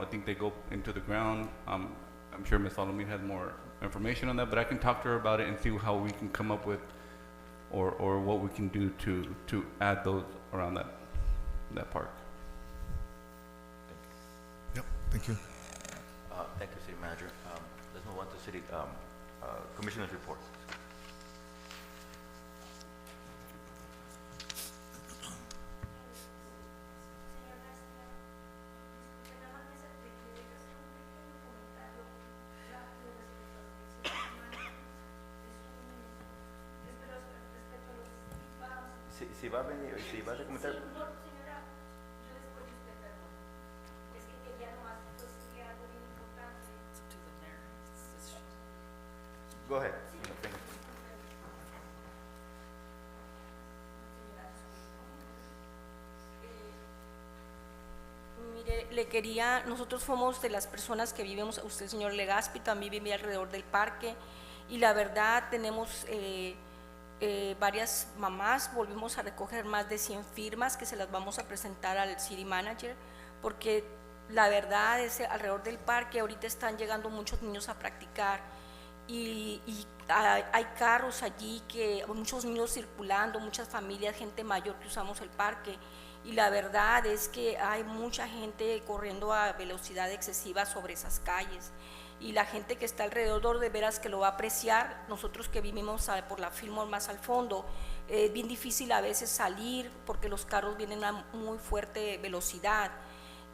think they go into the ground. I'm sure Ms. Valomid has more information on that, but I can talk to her about it and see how we can come up with or what we can do to add those around that park. Yep, thank you. Thank you, City Manager. Let's move on to City Commissioner's report. Si va a venir, si vas a comentar. Go ahead. Mire, nosotros somos de las personas que vivimos, usted señor Legaspi también vive alrededor del parque y la verdad tenemos varias mamás, volvimos a recoger más de 100 firmas que se las vamos a presentar al City Manager porque la verdad es alrededor del parque ahorita están llegando muchos niños a practicar y hay carros allí, muchos niños circulando, muchas familias, gente mayor que usamos el parque y la verdad es que hay mucha gente corriendo a velocidad excesiva sobre esas calles y la gente que está alrededor de veras que lo va a apreciar. Nosotros que vivimos por la Fillmore más al fondo, es bien difícil a veces salir porque los carros vienen a muy fuerte velocidad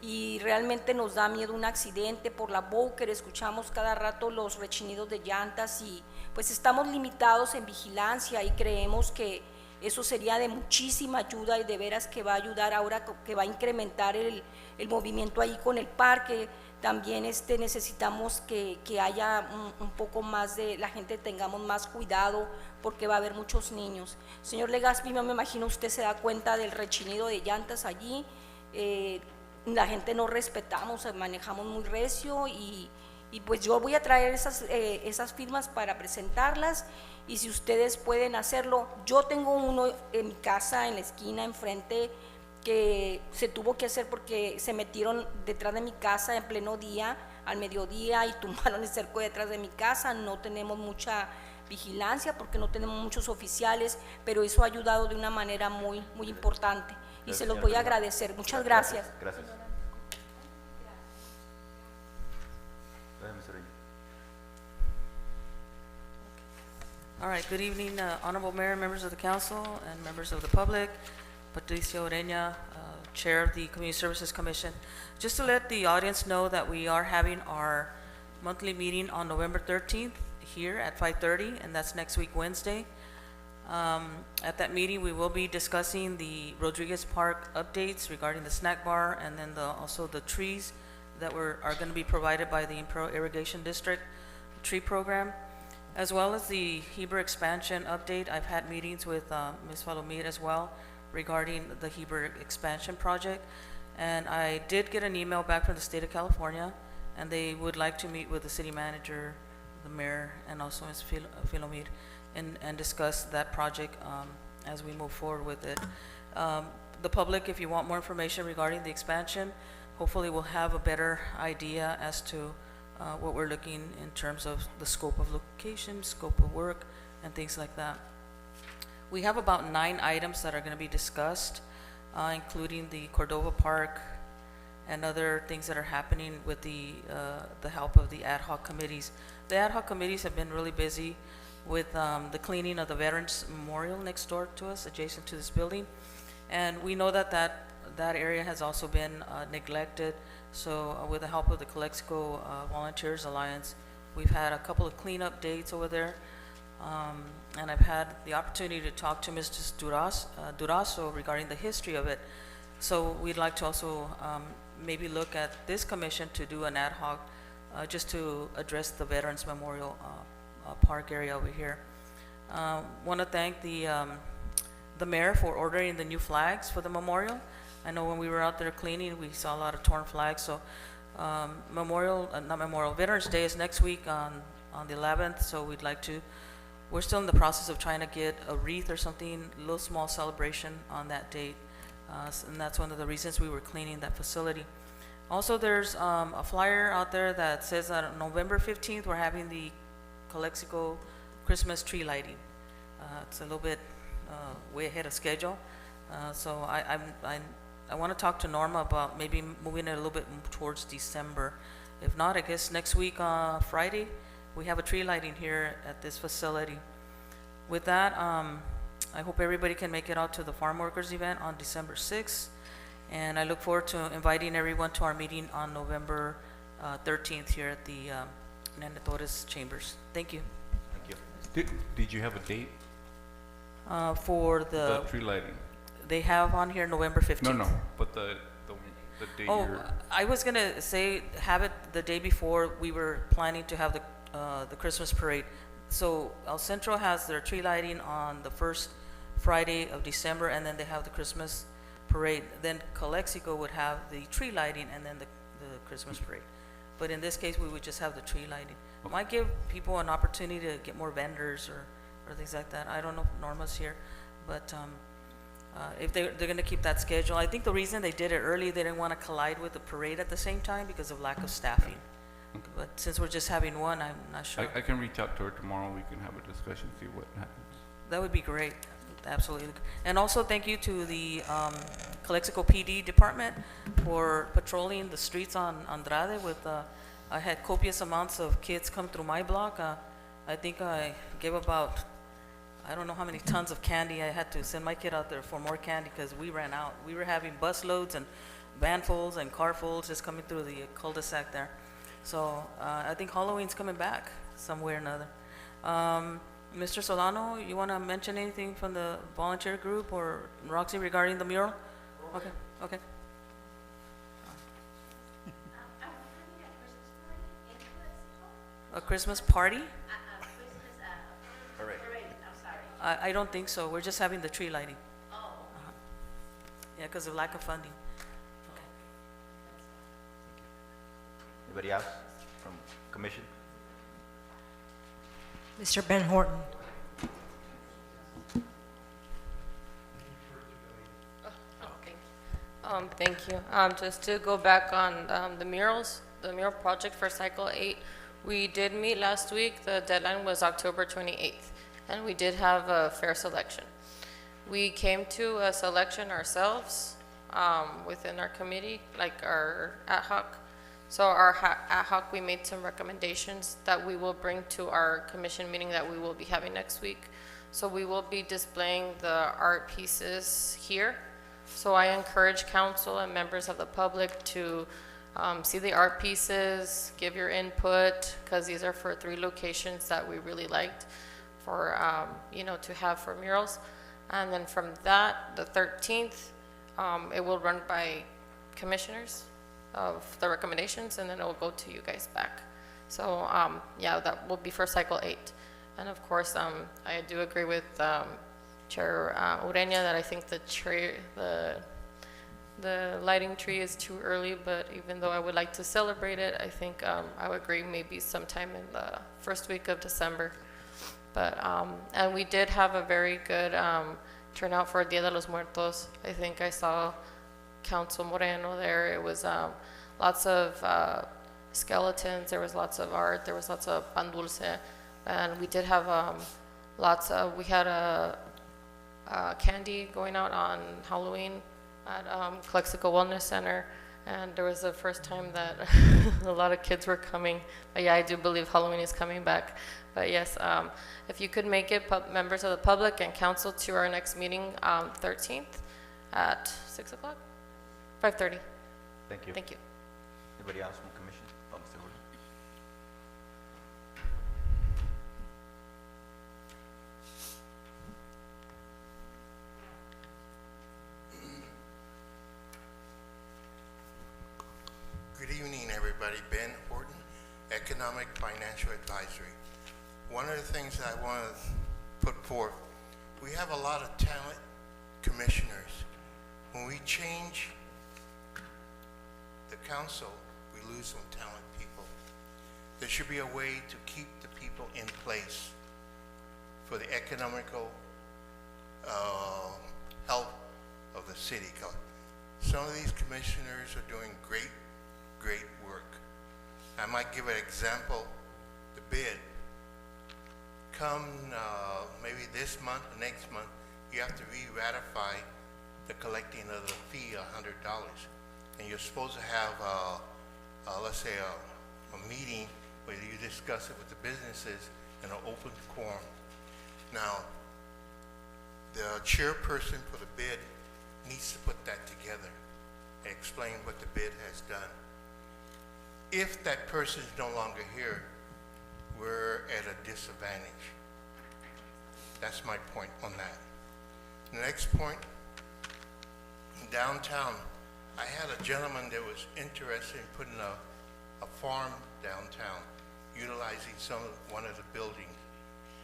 y realmente nos da miedo un accidente. Por la Bowker escuchamos cada rato los rechinidos de llantas y pues estamos limitados en vigilancia y creemos que eso sería de muchísima ayuda y de veras que va a ayudar ahora que va a incrementar el movimiento ahí con el parque. También necesitamos que haya un poco más de, la gente tengamos más cuidado porque va a haber muchos niños. Señor Legaspi, me imagino usted se da cuenta del rechinido de llantas allí, la gente no respetamos, manejamos muy recio y pues yo voy a traer esas firmas para presentarlas y si ustedes pueden hacerlo, yo tengo uno en mi casa, en la esquina, enfrente, que se tuvo que hacer porque se metieron detrás de mi casa en pleno día, al mediodía y tumbaron el cerco detrás de mi casa. No tenemos mucha vigilancia porque no tenemos muchos oficiales, pero eso ha ayudado de una manera muy, muy importante y se los voy a agradecer. Muchas gracias. Gracias. President. All right, good evening, Honorable Mayor, members of the council, and members of the public. Patricia Ureña, Chair of the Community Services Commission. Just to let the audience know that we are having our monthly meeting on November 13th here at 5:30, and that's next week, Wednesday. At that meeting, we will be discussing the Rodriguez Park updates regarding the snack bar, and then also the trees that are going to be provided by the Imperial Irrigation District tree program, as well as the Heber expansion update. I've had meetings with Ms. Falomir as well regarding the Heber expansion project, and I did get an email back from the state of California, and they would like to meet with the city manager, the mayor, and also Ms. Filomir, and discuss that project as we move forward with it. The public, if you want more information regarding the expansion, hopefully we'll have a better idea as to what we're looking in terms of the scope of location, scope of work, and things like that. We have about 9 items that are going to be discussed, including the Cordova Park and other things that are happening with the help of the ad hoc committees. The ad hoc committees have been really busy with the cleaning of the Veterans Memorial next door to us, adjacent to this building. And we know that that area has also been neglected. So with the help of the Calexico Volunteers Alliance, we've had a couple of cleanup dates over there. And I've had the opportunity to talk to Mr. Durazo regarding the history of it. So we'd like to also maybe look at this commission to do an ad hoc just to address the Veterans Memorial Park area over here. Want to thank the mayor for ordering the new flags for the memorial. I know when we were out there cleaning, we saw a lot of torn flags. So Veterans Day is next week on the 11th. So we're still in the process of trying to get a wreath or something, a little small celebration on that date. And that's one of the reasons we were cleaning that facility. Also, there's a flyer out there that says that on November 15th, we're having the Calexico Christmas tree lighting. It's a little bit way ahead of schedule. So I want to talk to Norma about maybe moving it a little bit towards December. If not, I guess next week, Friday, we have a tree lighting here at this facility. With that, I hope everybody can make it out to the farm workers event on December 6th. And I look forward to inviting everyone to our meeting on November 13th here at the Nenetores Chambers. Thank you. Thank you. Did you have a date? For The tree lighting? They have on here November 15th. No, but the date you're... I was going to say have it the day before. We were planning to have the Christmas parade. So El Centro has their tree lighting on the first Friday of December, and then they have the Christmas parade. Then Calexico would have the tree lighting and then the Christmas parade. But in this case, we would just have the tree lighting. It might give people an opportunity to get more vendors or things like that. I don't know if Norma's here, but if they're going to keep that schedule. I think the reason they did it early, they didn't want to collide with the parade at the same time because of lack of staffing. Okay. But since we're just having one, I'm not sure. I can reach out to her tomorrow. We can have a discussion, see what happens. That would be great. Absolutely. And also thank you to the Calexico PD department for patrolling the streets on Andrade with, I had copious amounts of kids come through my block. I think I gave about, I don't know how many tons of candy. I had to send my kid out there for more candy because we ran out. We were having bus loads and vanfuls and carfuls just coming through the cul-de-sac there. So I think Halloween's coming back some way or another. Mr. Solano, you want to mention anything from the volunteer group or Roxy regarding the mural? Okay, okay. A Christmas party? Parade. I don't think so. We're just having the tree lighting. Yeah, because of lack of funding. Anybody else from commission? Mr. Ben Horton. Thank you. Just to go back on the murals, the mural project for Cycle 8, we did meet last week. The deadline was October 28th, and we did have a fair selection. We came to a selection ourselves within our committee, like our ad hoc So our ad hoc, we made some recommendations that we will bring to our commission meeting that we will be having next week. So we will be displaying the art pieces here. So I encourage council and members of the public to see the art pieces, give your input, because these are for 3 locations that we really liked for, you know, to have for murals. And then from that, the 13th, it will run by commissioners of the recommendations, and then it will go to you guys back. So yeah, that will be for cycle 8. And of course, I do agree with Chair Ureña that I think the tree, the lighting tree is too early, but even though I would like to celebrate it, I think I would agree maybe sometime in the first week of December. But, and we did have a very good turnout for Dia de los Muertos. I think I saw Council Moreno there. It was lots of skeletons, there was lots of art, there was lots of pan dulce, and we did have lots of, we had a candy going out on Halloween at Calexico Wellness Center, and there was the first time that a lot of kids were coming. But yeah, I do believe Halloween is coming back. But yes, if you could make it, members of the public and council, to our next meeting, 13th at 6 o'clock, 5:30. Thank you. Thank you. Anybody else from commission? Oh, Mr. Jordan. Good evening, everybody. Ben Horton, Economic Financial Advisory. One of the things I want to put forth, we have a lot of talent commissioners. When we change the council, we lose some talent people. There should be a way to keep the people in place for the economical health of the city. Some of these commissioners are doing great work. I might give an example. The bid. Come maybe this month or next month, you have to re-ratify the collecting of the fee, $100. And you're supposed to have, let's say, a meeting where you discuss it with the businesses in an open forum. Now, the chairperson for the bid needs to put that together and explain what the bid has done. If that person is no longer here, we're at a disadvantage. That's my point on that. The next point, downtown, I had a gentleman that was interested in putting a farm downtown, utilizing one of the buildings.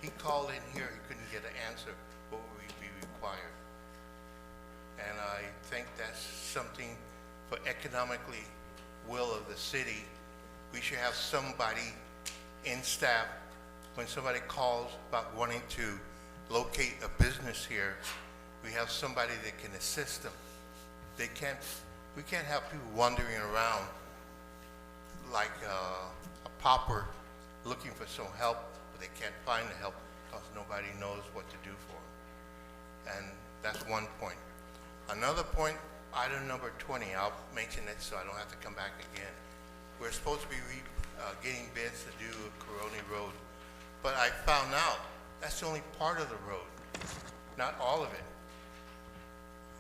He called in here, he couldn't get an answer, what would be required? And I think that's something for economically will of the city. We should have somebody in staff, when somebody calls about wanting to locate a business here, we have somebody that can assist them. We can't have people wandering around like a pauper looking for some help, but they can't find the help because nobody knows what to do for them. And that's one point. Another point, item number 20, I'll mention it so I don't have to come back again. We're supposed to be getting bids to do Coroni Road, but I found out that's only part of the road, not all of it.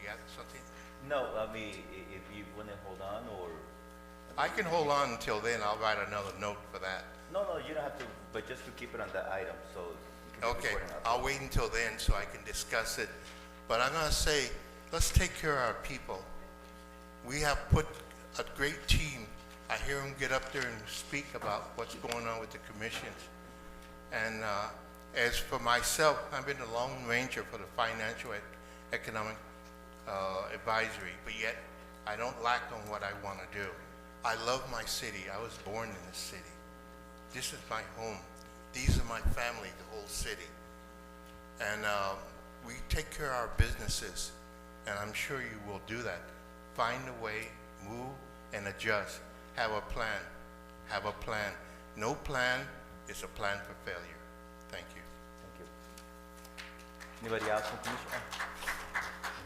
You got something? No, I mean, if you want to hold on, or... I can hold on until then. I'll write another note for that. No, you don't have to, but just to keep it on the item, so... you can be Okay, recording out. I'll wait until then so I can discuss it. But I'm gonna say, let's take care of our people. We have put a great team. I hear them get up there and speak about what's going on with the commissions. And as for myself, I've been a Lone Ranger for the Financial Economic Advisory, but yet I don't lack on what I want to do. I love my city. I was born in this city. This is my home. These are my family, the whole city. And we take care of our businesses, and I'm sure you will do that. Find a way, move, and adjust. Have a plan. Have a plan. No plan is a plan for failure. Thank you. Thank you. Anybody else from commission?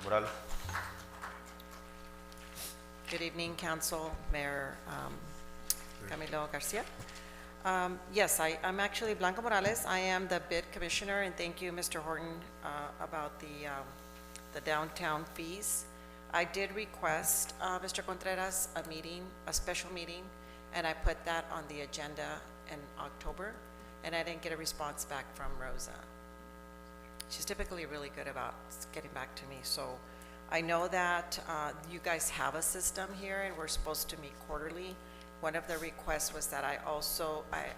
Morales? Good evening, Council, Mayor, Camilo Garcia. Yes, I'm actually Blanca Morales. I am the bid commissioner, and thank you, Mr. Horton, about the downtown fees. I did request, Mr. Contreras, a special meeting, and I put that on the agenda in October, and I didn't get a response back from Rosa. She's typically really good about getting back to me, so I know that you guys have a system here, and we're supposed to meet quarterly. One of the requests was that I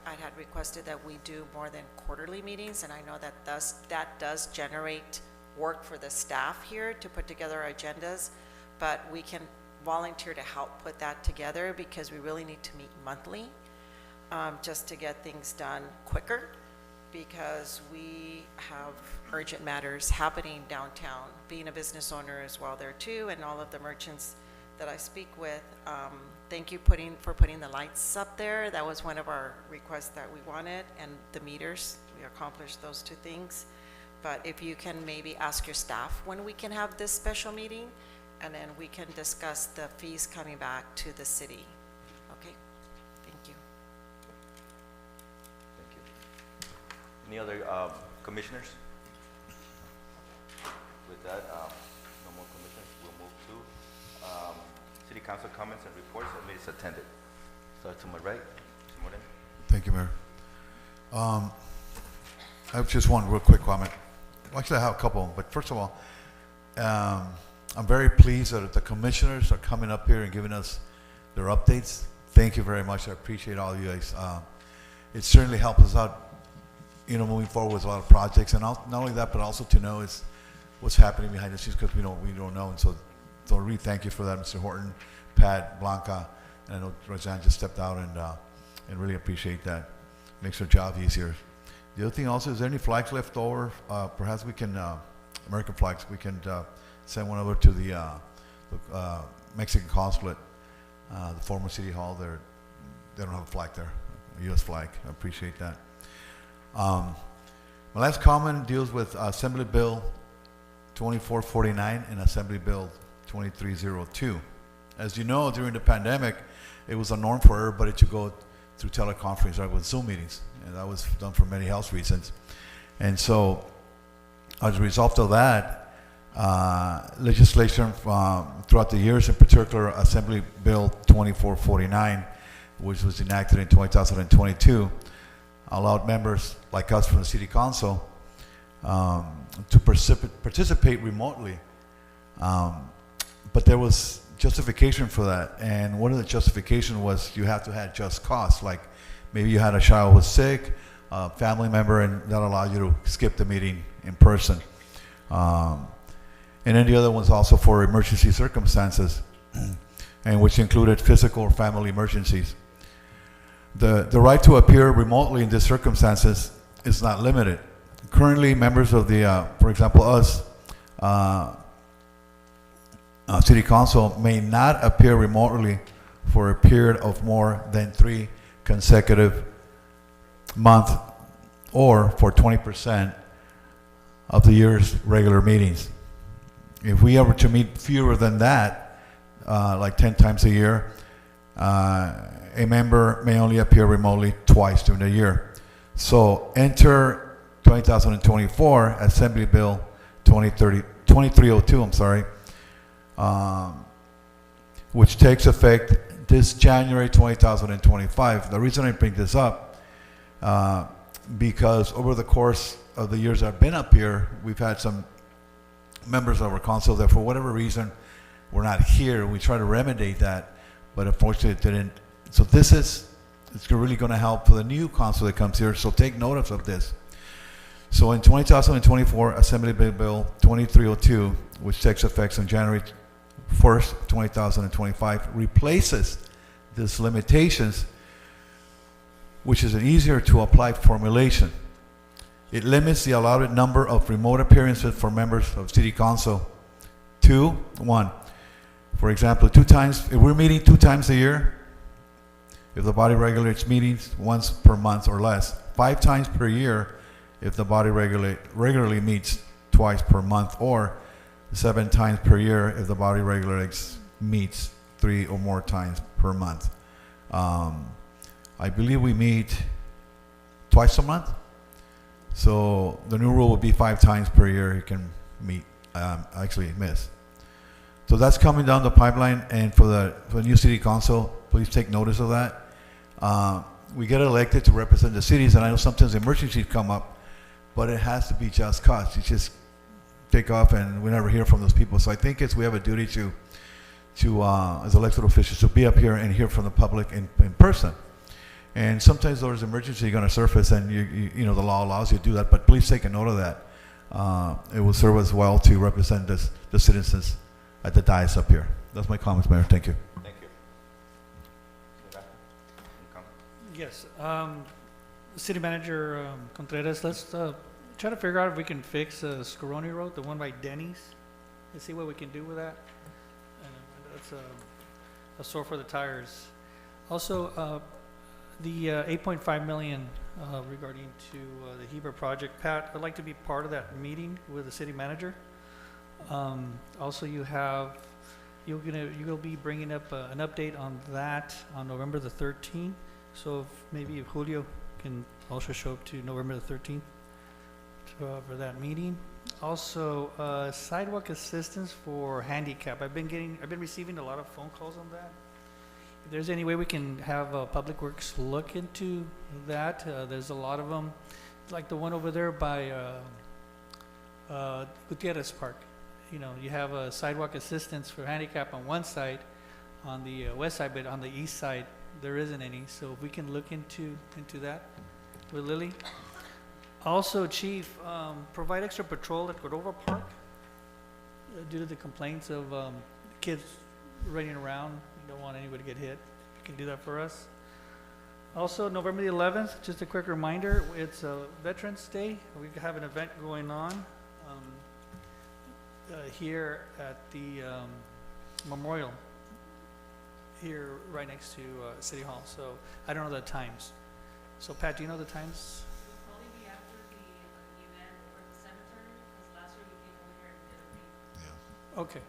had requested that we do more than quarterly meetings, and I know that does generate work for the staff here to put together agendas, but we can volunteer to help put that together because we really need to meet monthly, just to get things done quicker, because we have urgent matters happening downtown, being a business owner as well there too, and all of the merchants that I speak with. Thank you for putting the lights up there. That was one of our requests that we wanted, and the meters. We accomplished those two things. But if you can maybe ask your staff when we can have this special meeting, and then we can discuss the fees coming back to the city. Okay, thank you. Thank you. Any other commissioners? With that, no more commissioners. We'll move to City Council comments and reports that meetings attended. Start to my right, Mr. Moreno. Thank you, Mayor. I have just one real quick comment. Well, actually, I have a couple, but first of all, I'm very pleased that the commissioners are coming up here and giving us their updates. Thank you very much. I appreciate all you guys. It certainly helps us out, moving forward with a lot of projects, and not only that, but also to know is what's happening behind the scenes, because we don't know, and so really thank you for that, Mr. Horton, Pat, Blanca, and I know Roseanne just stepped out, and really appreciate that. Makes our job easier. The other thing also, is there any flags left over? Perhaps we can, American flags, we can send one over to the Mexican consulate, the former city hall there. They don't have a flag there, a U.S. flag. I appreciate that. My last comment deals with Assembly Bill 2449 and Assembly Bill 2302. As you know, during the pandemic, it was a norm for everybody to go through teleconference or with Zoom meetings, and that was done for many health reasons. And so, as a result of that, legislation throughout the years, in particular Assembly Bill 2449, which was enacted in 2022, allowed members like us from the City Council to participate remotely. But there was justification for that, and one of the justification was you have to have just cause, like maybe you had a child who was sick, a family member, and that allowed you to skip the meeting in person. And then the other one's also for emergency circumstances, and which included physical or family emergencies. The right to appear remotely in these circumstances is not limited. Currently, members of the, for example, us, City Council may not appear remotely for a period of more than 3 consecutive months, or for 20% of the year's regular meetings. If we ever to meet fewer than that, like 10 times a year, a member may only appear remotely twice during the year. So enter 2024 Assembly Bill 2302, which takes effect this January 2025. The reason I bring this up, because over the course of the years I've been up here, we've had some members of our council that for whatever reason were not here. We try to remedy that, but unfortunately it didn't. So it's really going to help for the new council that comes here, so take notice of this. So in 2024, Assembly Bill 2302, which takes effect on January 1st, 2025, replaces these limitations, which is an easier to apply formulation. It limits the allowed number of remote appearances for members of City Council to 1. For example, 2 times, if we're meeting 2 times a year, if the body regulates meetings once per month or less, 5 times per year if the body regularly meets twice per month, or 7 times per year if the body regularly meets 3 or more times per month. I believe we meet twice a month. So the new rule will be 5 times per year you can meet, actually miss. So that's coming down the pipeline, and for the new city council, please take notice of that. We get elected to represent the cities, and I know sometimes emergencies come up, but it has to be just cause. You just take off and we never hear from those people. So I think we have a duty to as elected officials, to be up here and hear from the public in person. And sometimes those emergencies are going to surface, and you know the law allows you to do that. But please take a note of that. It will serve us well to represent the citizens at the dais up here. That's my comments, Mayor. Thank you. Thank you. Yes, City Manager Contreras, let's try to figure out if we can fix Scaroni Road, the one by Denny's, and see what we can do with that. And that's a sore for the tires. Also, the 8.5 million regarding to the Heber project. Pat, I'd like to be part of that meeting with the city manager. Also, you'll be bringing up an update on that on November the 13th. So maybe if Julio can also show up to November the 13th for that meeting. Also, sidewalk assistance for handicap. I've been receiving a lot of phone calls on that. If there's any way we can have Public Works look into that, there's a lot of them, like the one over there by Gutierrez Park. You know, you have a sidewalk assistance for handicap on one side, on the west side, but on the east side there isn't any. So if we can look into that with Lily. Also, Chief, provide extra patrol at Cordova Park due to the complaints of kids running around. You don't want anybody to get hit. You can do that for us. Also, November the 11th, just a quick reminder, it's Veterans Day. We have an event going on here at the memorial here right next to City Hall. So I don't know the times. So Pat, do you know the times? It'll probably be after the event over at the cemetery, because last year we came over here and did a meeting. Yeah. Okay.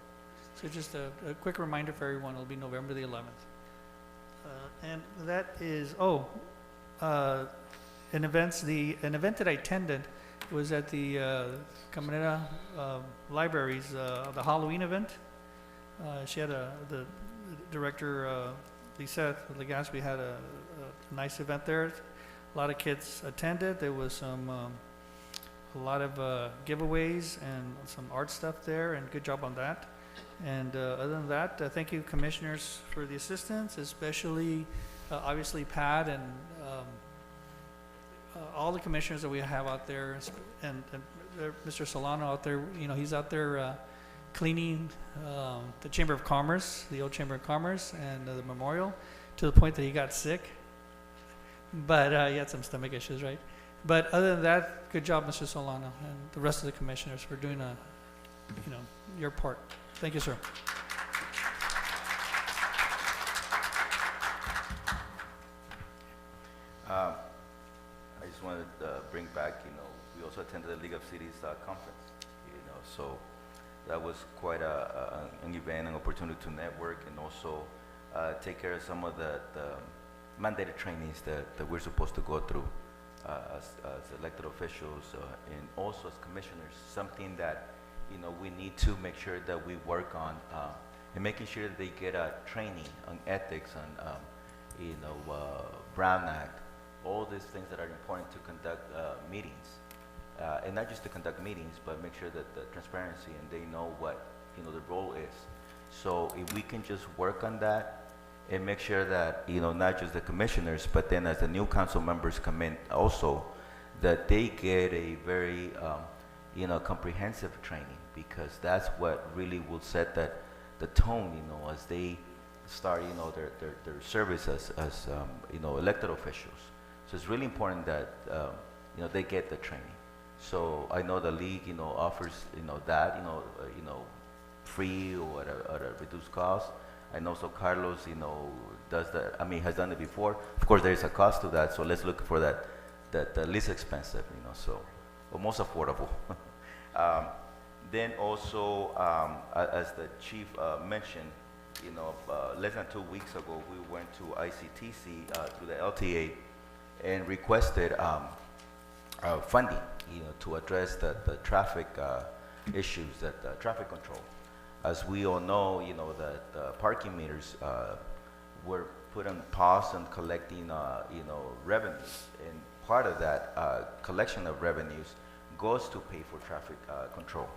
So just a quick reminder for everyone, it'll be November the 11th. And that is, an event that I attended was at the Camarena Libraries, the Halloween event. She had the director, Lisette Legaspi, had a nice event there. A lot of kids attended. There was a lot of giveaways and some art stuff there, and good job on that. And other than that, thank you, commissioners, for the assistance, especially obviously Pat and all the commissioners that we have out there, and Mr. Solano out there. You know, he's out there cleaning the Chamber of Commerce, the old Chamber of Commerce, and the memorial, to the point that he got sick. But he had some stomach issues, right? But other than that, good job, Mr. Solano, and the rest of the commissioners for doing your part. Thank you, sir. I just wanted to bring back, we also attended the League of Cities conference, so that was quite an event, an opportunity to network, and also take care of some of the mandated trainings that we're supposed to go through as elected officials, and also as commissioners, something that we need to make sure that we work on, and making sure that they get a training on ethics, on Brown Act, all these things that are important to conduct meetings, and not just to conduct meetings, but make sure that the transparency and they know what the role is. So if we can just work on that and make sure that not just the commissioners, but then as the new council members come in also, that they get a very comprehensive training, because that's what really will set the tone, as they start, their service as elected officials. So it's really important that, they get the training. So I know the league, offers, that, free or at a reduced cost. I know, so Carlos, does that, has done it before. Of course, there is a cost to that, so let's look for that the least expensive, or most affordable. Then also, as the chief mentioned, less than 2 weeks ago, we went to ICTC through the LTA and requested funding, to address the traffic issues, that traffic control. As we all know, that parking meters were put on pause on collecting, revenues, and part of that collection of revenues goes to pay for traffic control.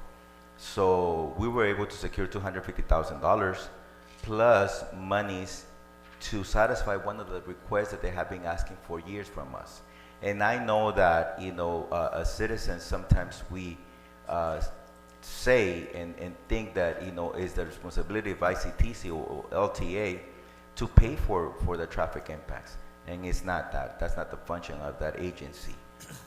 So we were able to secure $250,000 plus monies to satisfy one of the requests that they have been asking for years from us. And I know that, as citizens, sometimes we say and think that, it's the responsibility of ICTC or LTA to pay for the traffic impacts. And it's not that. That's not the function of that agency.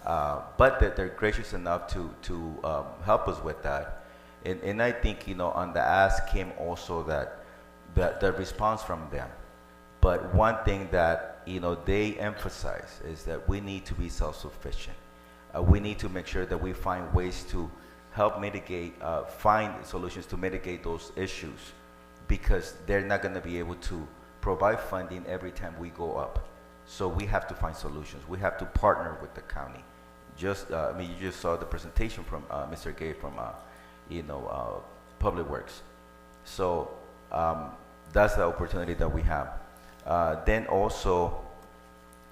But that they're gracious enough to help us with that. And I think, on the ask came also that the response from them. But one thing that, they emphasize is that we need to be self-sufficient. We need to make sure that we find ways to help mitigate, find solutions to mitigate those issues, because they're not going to be able to provide funding every time we go up. So we have to find solutions. We have to partner with the county. You just saw the presentation from Mr. Gay from, Public Works. So that's the opportunity that we have. Then also,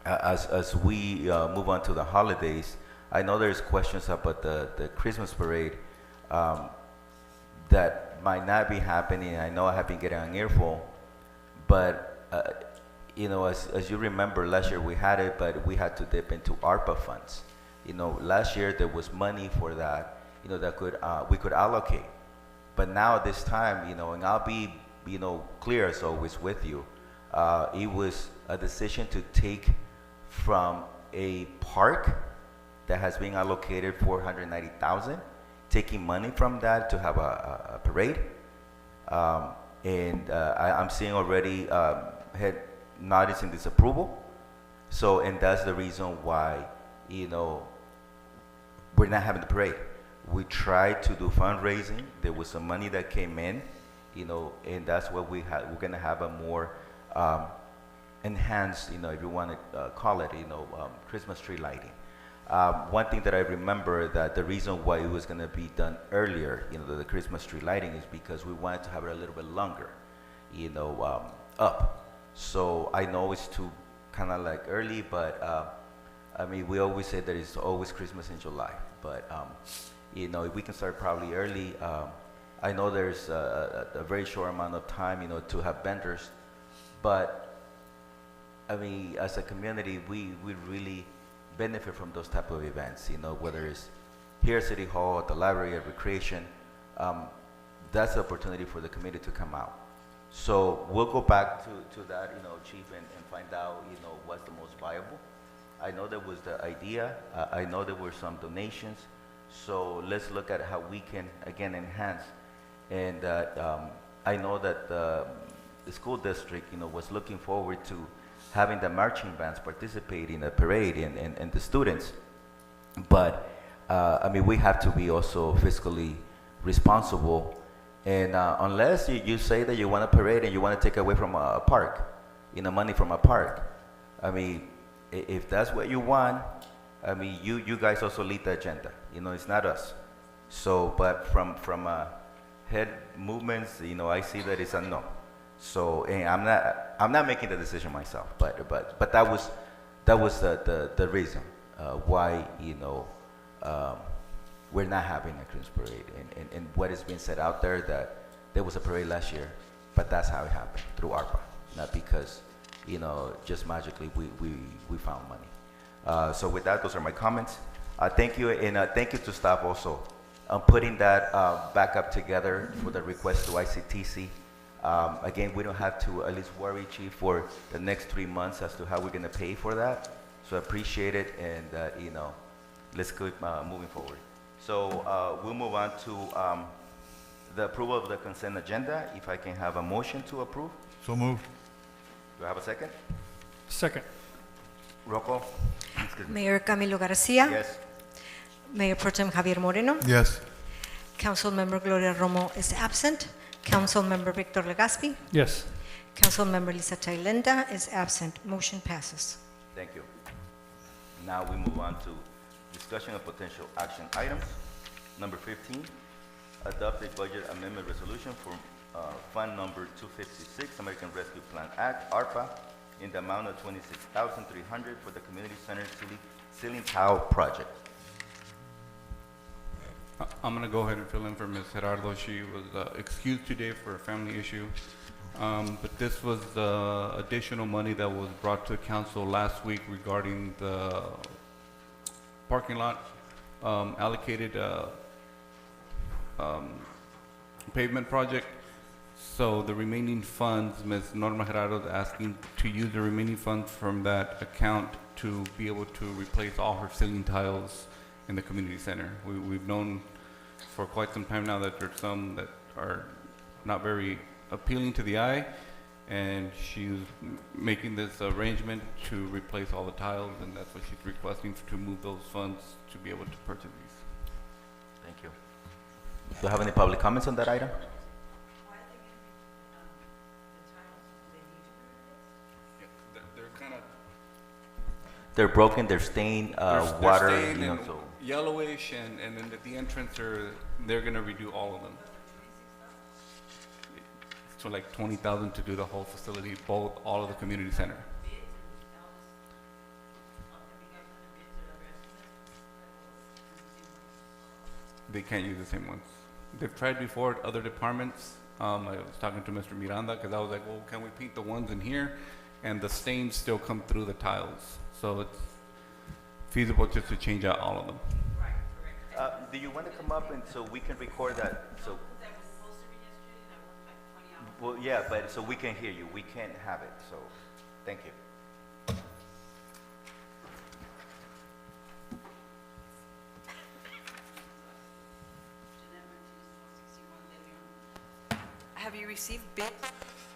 as we move on to the holidays, I know there's questions about the Christmas parade that might not be happening. I know I have been getting an earful, but as you remember, last year we had it, but we had to dip into ARPA funds. Last year there was money for that, that we could allocate. But now this time, and I'll be, clear as always with you, it was a decision to take from a park that has been allocated $490,000, taking money from that to have a parade. I'm seeing already head nodding disapproval. So, and that's the reason why, we're not having the parade. We tried to do fundraising. There was some money that came in, and that's what we're gonna have a more enhanced, if you want to call it, Christmas tree lighting. One thing that I remember, that the reason why it was going to be done earlier, the Christmas tree lighting, is because we wanted to have it a little bit longer, up. So I know it's too kind of like early, but we always say that it's always Christmas in July. But if we can start probably early, I know there's a very short amount of time, to have vendors, but as a community, we really benefit from those type of events, whether it's here at City Hall, at the library, at Recreation. That's the opportunity for the committee to come out. So we'll go back to that, Chief, and find out, what's the most viable. I know there was the idea. I know there were some donations. So let's look at how we can, again, enhance. And I know that the school district, was looking forward to having the marching bands participate in the parade and the students. But, we have to be also fiscally responsible. And unless you say that you want a parade and you want to take away from a park, money from a park, if that's what you want, you guys also lead the agenda. It's not us. So, but from head movements, I see that it's a no. So, and I'm not making the decision myself, but that was the reason why we're not having a Christmas parade, and what is being said out there, that there was a parade last year, but that's how it happened, through ARPA, not because just magically we found money. So with that, those are my comments. Thank you, and thank you to staff also on putting that back up together for the request to ICTC. Again, we don't have to at least worry, Chief, for the next 3 months as to how we're going to pay for that. So I appreciate it, and let's keep moving forward. So we'll move on to the approval of the consent agenda. If I can have a motion to approve. So moved. Do I have a second? Second. Roll call. Excuse me. Mayor Camilo Garcia. Yes. Mayor Pro Tem Javier Moreno. Yes. Councilmember Gloria Romo is absent. Councilmember Victor Legaspi. Yes. Councilmember Lisa Thailenda is absent. Motion passes. Thank you. Now we move on to discussion of potential action items. Number 15, adopt a budget amendment resolution for Fund Number 256, American Rescue Plan Act, ARPA, in the amount of $26,300 for the Community Center ceiling tile project. I'm gonna go ahead and fill in for Ms. Gerardo. She was excused today for a family issue. But this was additional money that was brought to council last week regarding the parking lot allocated pavement project. So the remaining funds, Ms. Norma Gerardo is asking to use the remaining funds from that account to be able to replace all her ceiling tiles in the community center. We've known for quite some time now that there's some that are not very appealing to the eye, and she's making this arrangement to replace all the tiles, and that's what she's requesting to move those funds to be able to purchase these. Thank you. Do you have any public comments on that item? They're broken, they're stained, water, stained you know, and so. yellowish, and then at the entrance they're gonna redo all of them. So like 20,000 to do the whole facility, all of the community center. They can't use the same ones. They've tried before at other departments. I was talking to Mr. Miranda because I was like, well, can we paint the ones in here? And the stains still come through the tiles. So it's feasible just to change out all of them. Do you want to come up and so we can record that? So. Well, yeah, but so we can hear you. We can't have it, so thank you. Have you received bid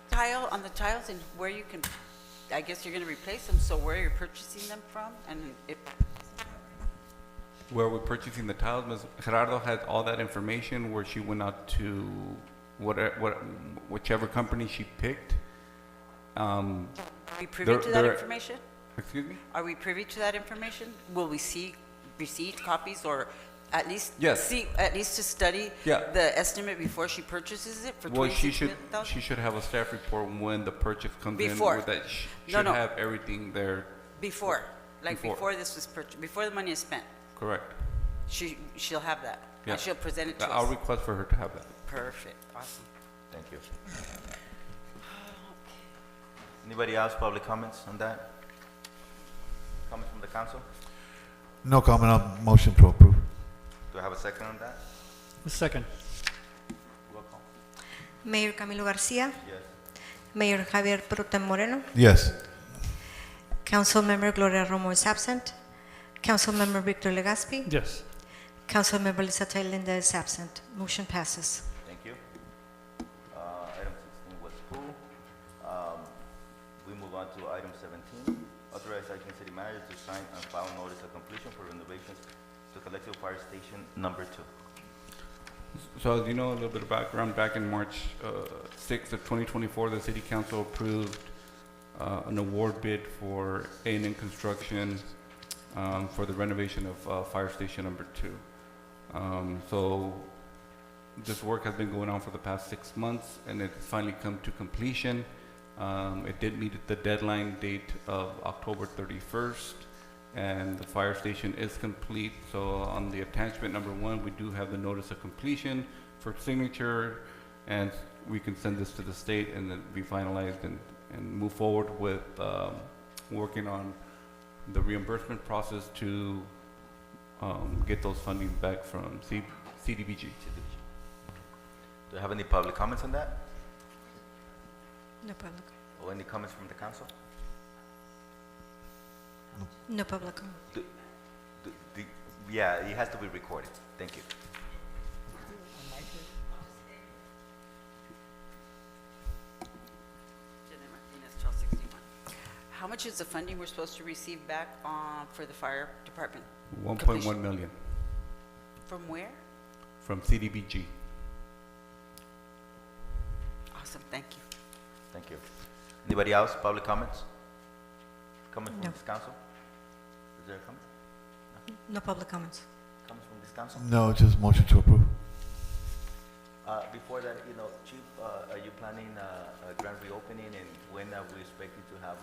tile on the tiles and where you can, I guess you're gonna replace them, so where you're purchasing them from? And if, Where we're purchasing the tiles, Ms. Gerardo has all that information where she went out to whichever company she picked. are we privy to that information? Excuse me? Are we privy to that information? Will we see receipt copies or at least Yes. at least to study Yeah. the estimate before she purchases it for Well, she $26,000? should have a staff report when the purchase comes Before. in. With that No, should no. have everything there. Before, like Before. before this was purchased, before the money is spent. Correct. She'll have that. Yeah. And she'll present it to us. I'll request for her to have that. Perfect, awesome. Thank you. Anybody else, public comments on that? Comments from the council? No comment on motion to approve. Do I have a second on that? A second. Roll call. Mayor Camilo Garcia. Yes. Mayor Javier Pro Tem Moreno. Yes. Councilmember Gloria Romo is absent. Councilmember Victor Legaspi. Yes. Councilmember Lisa Thailenda is absent. Motion passes. Thank you. Item 16 was pulled. We move on to item 17. Authorize acting city manager to sign and file notice of completion for renovations to Calexico Fire Station number 2. So as you know, a little bit of background, back in March 6th of 2024, the city council approved an award bid for A&N Construction for the renovation of Fire Station number 2. So this work has been going on for the past 6 months, and it's finally come to completion. It did meet the deadline date of October 31st, and the fire station is complete. So on the attachment number 1, we do have the notice of completion for signature, and we can send this to the state and then be finalized and move forward with working on the reimbursement process to get those funding back from CDBG. Do you have any public comments on that? No public. Or any comments from the council? No public comment. Yeah, it has to be recorded. Thank you. Janet Martinez, 1261. How much is the funding we're supposed to receive back for the fire department? 1.1 million From where? from CDBG. Awesome, thank you. Thank you. Anybody else, public comments? Coming from No. this council? Is there a comment? No public comments. Coming from this council? No, just motion to approve. Before that, Chief, are you planning a grand reopening, and when are we expecting to have,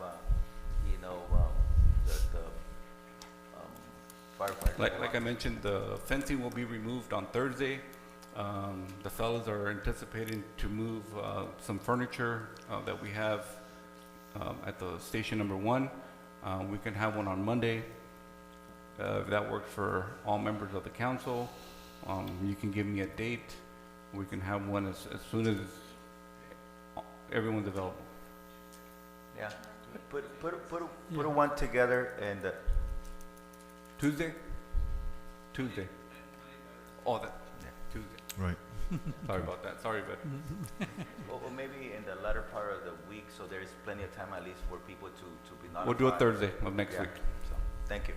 the firefighters? Like I mentioned, the fencing will be removed on Thursday. The fellows are anticipating to move some furniture that we have at the station number 1. We can have one on Monday. If that works for all members of the council, you can give me a date. We can have one as soon as everyone's available. Yeah, put a one together and, Tuesday? Tuesday. Oh, that, yeah, Tuesday. Right. Sorry about that. Sorry, but or maybe in the latter part of the week, so there is plenty of time at least for people to be notified. we'll do it Thursday of next Yeah, week. so, thank you.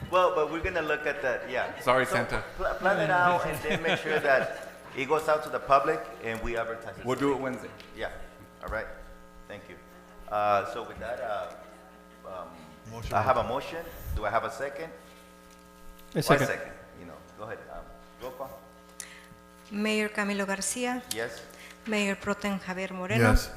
Well, but we're gonna look at that, yeah. Sorry, So, Santa. Plan it out and then make sure that it goes out to the public and we advertise it. We'll do it Wednesday. Yeah, all right, thank you. So with that, Motion. I have a motion, do I have a second? A second. 1 second, go ahead, roll call, Mayor Camilo Garcia, yes? Mayor Pro Tem Javier Moreno. Yes.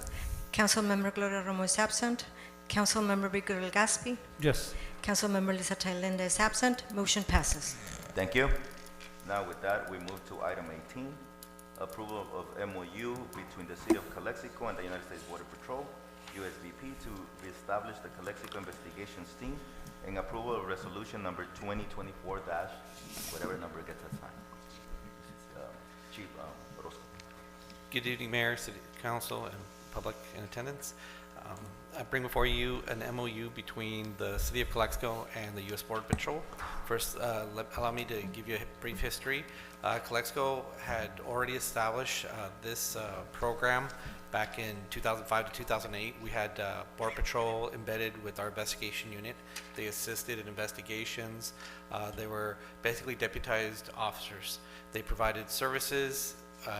Councilmember Gloria Romo is absent. Councilmember Victor Gaspi. Yes. Councilmember Lisa Thailenda is absent. Motion passes. Thank you. Now with that, we move to item 18, approval of MOU between the City of Calexico and the United States Border Patrol, USBP, to reestablish the Calexico Investigations Team, and approval of resolution number 2024 dash, whatever number gets assigned. Chief Orozco. Good evening, Mayor, City Council, and public in attendance. I bring before you an MOU between the City of Calexico and the U.S. Border Patrol. First, allow me to give you a brief history. Calexico had already established this program back in 2005 to 2008. We had Border Patrol embedded with our investigation unit. They assisted in investigations. They were basically deputized officers. They provided services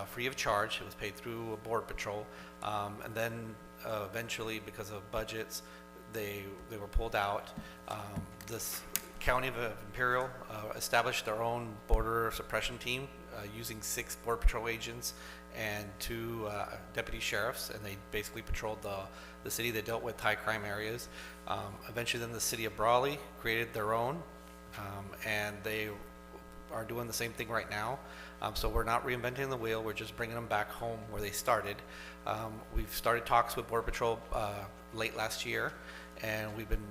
free of charge. It was paid through Border Patrol. And then eventually, because of budgets, they were pulled out. This County of Imperial established their own border suppression team using 6 Border Patrol agents and 2 deputy sheriffs, and they basically patrolled the city. They dealt with high crime areas. Eventually, then the City of Brawley created their own, and they are doing the same thing right now. So we're not reinventing the wheel, we're just bringing them back home where they started. We've started talks with Border Patrol late last year, and we've been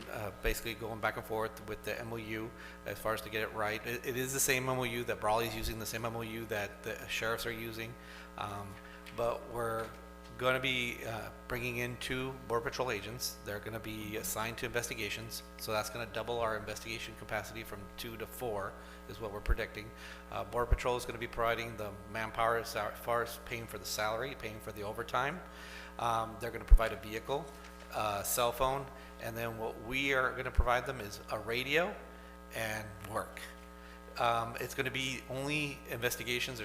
basically going back and forth with the MOU as far as to get it right. It is the same MOU that Brawley's using, the same MOU that the sheriffs are using, but we're going to be bringing in 2 Border Patrol agents. They're going to be assigned to investigations, so that's going to double our investigation capacity from 2 to 4 is what we're predicting. Border Patrol is going to be providing the manpower as far as paying for the salary, paying for the overtime. They're going to provide a vehicle, cell phone, and then what we are going to provide them is a radio and work. It's going to be only investigations.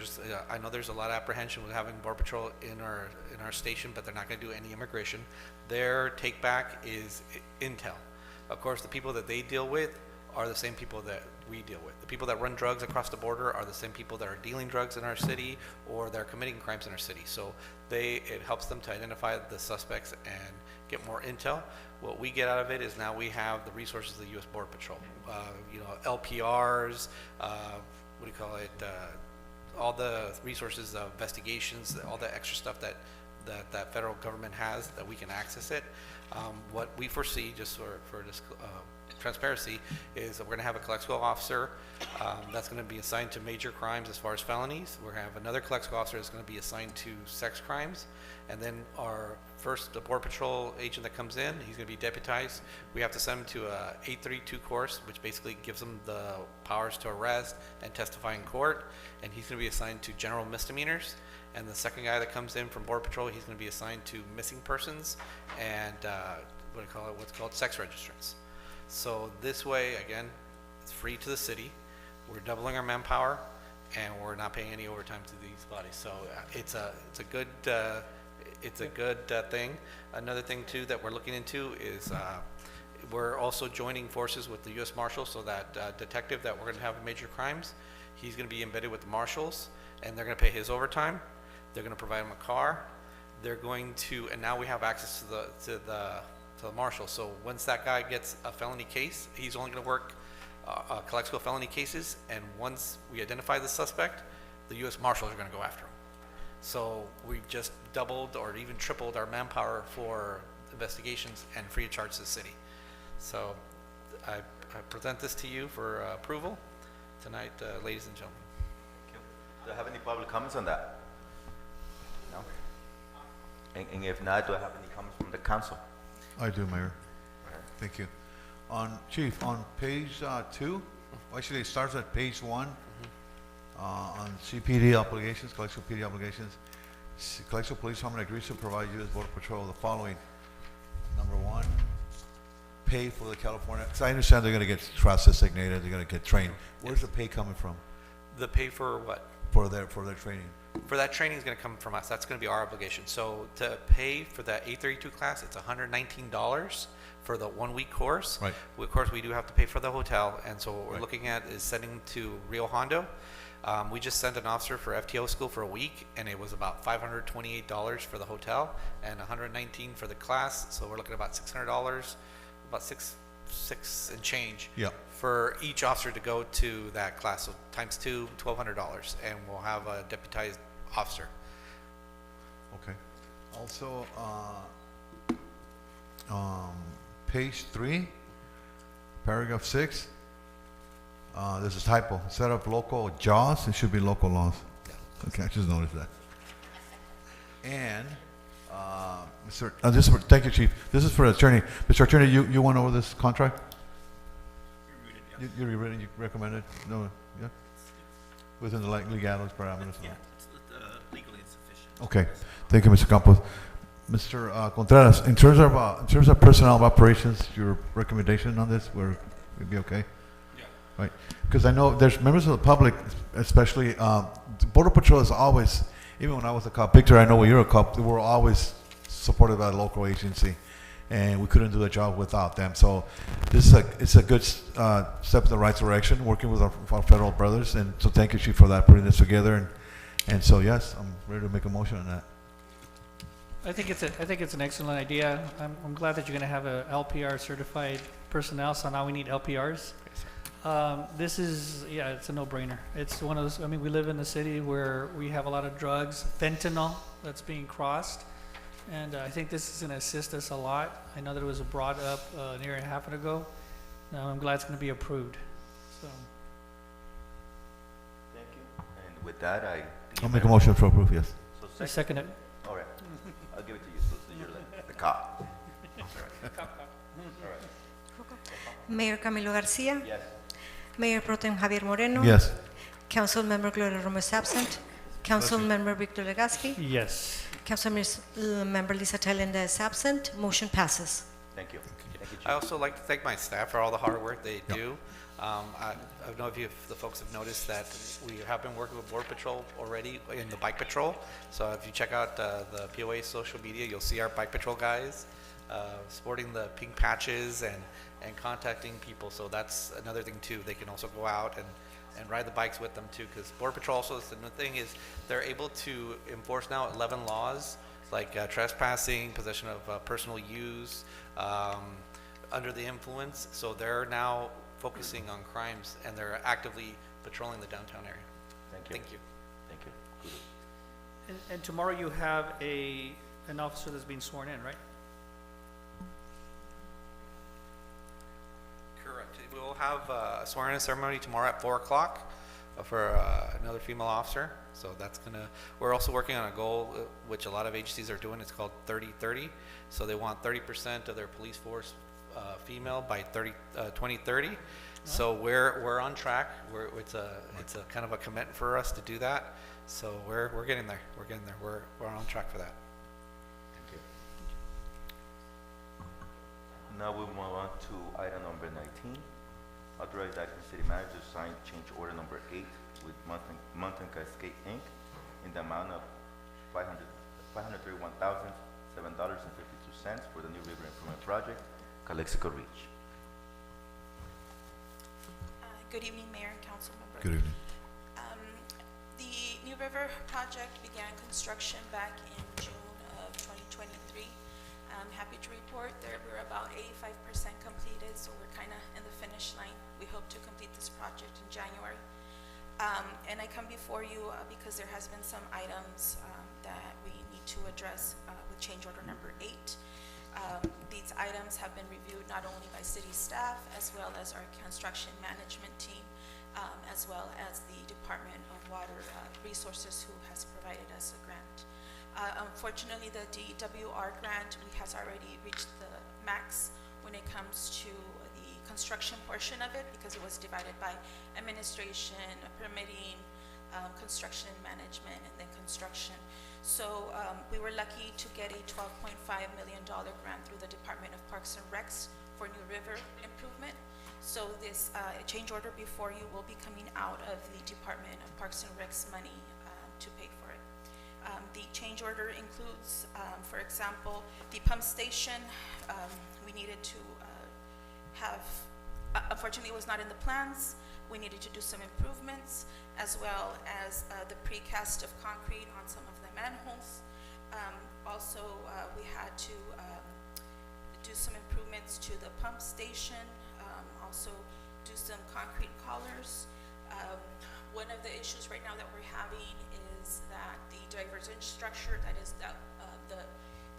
I know there's a lot of apprehension with having Border Patrol in our station, but they're not going to do any immigration. Their take back is intel. Of course, the people that they deal with are the same people that we deal with. The people that run drugs across the border are the same people that are dealing drugs in our city or that are committing crimes in our city. So it helps them to identify the suspects and get more intel. What we get out of it is now we have the resources of the U.S. Border Patrol. LPRs, all the resources of investigations, all the extra stuff that federal government has that we can access it. What we foresee, just for this transparency, is that we're going to have a Calexico officer that's going to be assigned to major crimes as far as felonies. We're going to have another Calexico officer that's going to be assigned to sex crimes. And then the Border Patrol agent that comes in, he's going to be deputized. We have to send him to a 832 course, which basically gives him the powers to arrest and testify in court. And he's going to be assigned to general misdemeanors. And the second guy that comes in from Border Patrol, he's going to be assigned to missing persons and what's called sex registrants. So this way, again, it's free to the city. We're doubling our manpower, and we're not paying any overtime to these bodies. So it's a good thing. Another thing too that we're looking into is we're also joining forces with the U.S. Marshals, so that detective that we're going to have in major crimes, he's going to be embedded with the marshals, and they're going to pay his overtime. They're going to provide him a car. They're going to, and now we have access to the marshal. So once that guy gets a felony case, he's only going to work Calexico felony cases, and once we identify the suspect, the U.S. Marshals are going to go after him. So we just doubled or even tripled our manpower for investigations and free of charge to the city. So I present this to you for approval tonight, ladies and gentlemen. Do I have any public comments on that? No? And if not, do I have any comments from the council? I do, Mayor. Thank you. Chief, on page 2, actually it starts at page 1, on CPD obligations, Calexico PD obligations. Calexico Police Department agrees to provide U.S. Border Patrol the following. Number 1, pay for the California, because I understand they're going to get trust designated, they're going to get trained. Where's the pay coming from? The pay for what? For their training. For that training is going to come from us. That's going to be our obligation. So to pay for that 832 class, it's $119 for the 1-week course. Right. Of course, we do have to pay for the hotel, and so what we're looking at is sending to Rio Hondo. We just sent an officer for FTO school for a week, and it was about $528 for the hotel and $119 for the class. So we're looking at about $600, about six and change. Yep. For each officer to go to that class. So times 2, $1,200, and we'll have a deputized officer. Okay. Also, page 3, paragraph 6, there's a typo. Instead of local JAWS, it should be local laws. Yeah. Okay, I just noticed that. And, thank you, Chief. This is for the attorney. Mr. Attorney, you went over this contract? You read it, you recommend it? No, yeah? Within the legalities parameters? Yeah, it's legally insufficient. Okay, thank you, Mr. Campos. Mr. Contreras, in terms of personnel of operations, your recommendation on this, would be okay? Yeah. Right, because I know there's members of the public, especially, Border Patrol is always, even when I was a cop, Victor, I know when you're a cop, we're always supported by a local agency, and we couldn't do the job without them. So this is it's a good step in the right direction, working with our federal brothers, and so thank you, Chief, for that, putting this together, and so yes, I'm ready to make a motion on that. I think it's an excellent idea. I'm glad that you're going to have a LPR certified personnel, so now we need LPRs. This is, yeah, it's a no-brainer. It's one of those, I mean, we live in a city where we have a lot of drugs, fentanyl that's being crossed, and I think this is going to assist us a lot. I know that it was brought up an year and a half ago. I'm glad it's going to be approved. So. Thank you. And with that, I'll make a motion for approve, yes. So I second it. All right. I'll give it to you, so you're the cop. All right. Mayor Camilo Garcia. Yes. Mayor Pro Tem Javier Moreno. Yes. Council Member Gloria Romo is absent. Council Member Victor Legaspi. Yes. Council Member Lisa Telenda is absent. Motion passes. Thank you. Thank you, Chief. I also like to thank my staff for all the hard work they do. I don't know if the folks have noticed that we have been working with Border Patrol already in the bike patrol. So if you check out the POA social media, you'll see our bike patrol guys sporting the pink patches and contacting people. So that's another thing too. They can also go out and ride the bikes with them too, because Border Patrol also, the new thing is they're able to enforce now 11 laws like trespassing, possession of personal use, under the influence. So they're now focusing on crimes, and they're actively patrolling the downtown area. Thank you. Thank you. Thank you. Kudos. And tomorrow you have an officer that's being sworn in, right? Correct. We'll have a swearing-in ceremony tomorrow at 4 o'clock for another female officer. So that's gonna. We're also working on a goal which a lot of agencies are doing. It's called 30-30. So they want 30% of their police force female by 2030. So we're on track. It's a kind of a commitment for us to do that. So we're getting there. We're getting there. We're on track for that. Thank you. Now we move on to item number 19. Authorize the acting city manager to sign change order number 8 with Mountain Cascade Inc. in the amount of $531,007.52 for the new river improvement project, Calexico Reach. Good evening, Mayor and council members. Good evening. The New River project began construction back in June of 2023. I'm happy to report that we're about 85% completed, so we're kind of in the finish line. We hope to complete this project in January. And I come before you because there has been some items that we need to address with change order number 8. These items have been reviewed not only by city staff as well as our construction management team, as well as the Department of Water Resources, who has provided us a grant. Unfortunately, the DWR grant has already reached the max when it comes to the construction portion of it, because it was divided by administration, permitting, construction management, and then construction. So we were lucky to get a $12.5 million grant through the Department of Parks and Recs for New River improvement. So this change order before you will be coming out of the Department of Parks and Recs money to pay for it. The change order includes, for example, the pump station. We needed to have, unfortunately it was not in the plans. We needed to do some improvements, as well as the precast of concrete on some of the manholes. Also, we had to do some improvements to the pump station, also do some concrete collars. One of the issues right now that we're having is that the diversion structure, that is the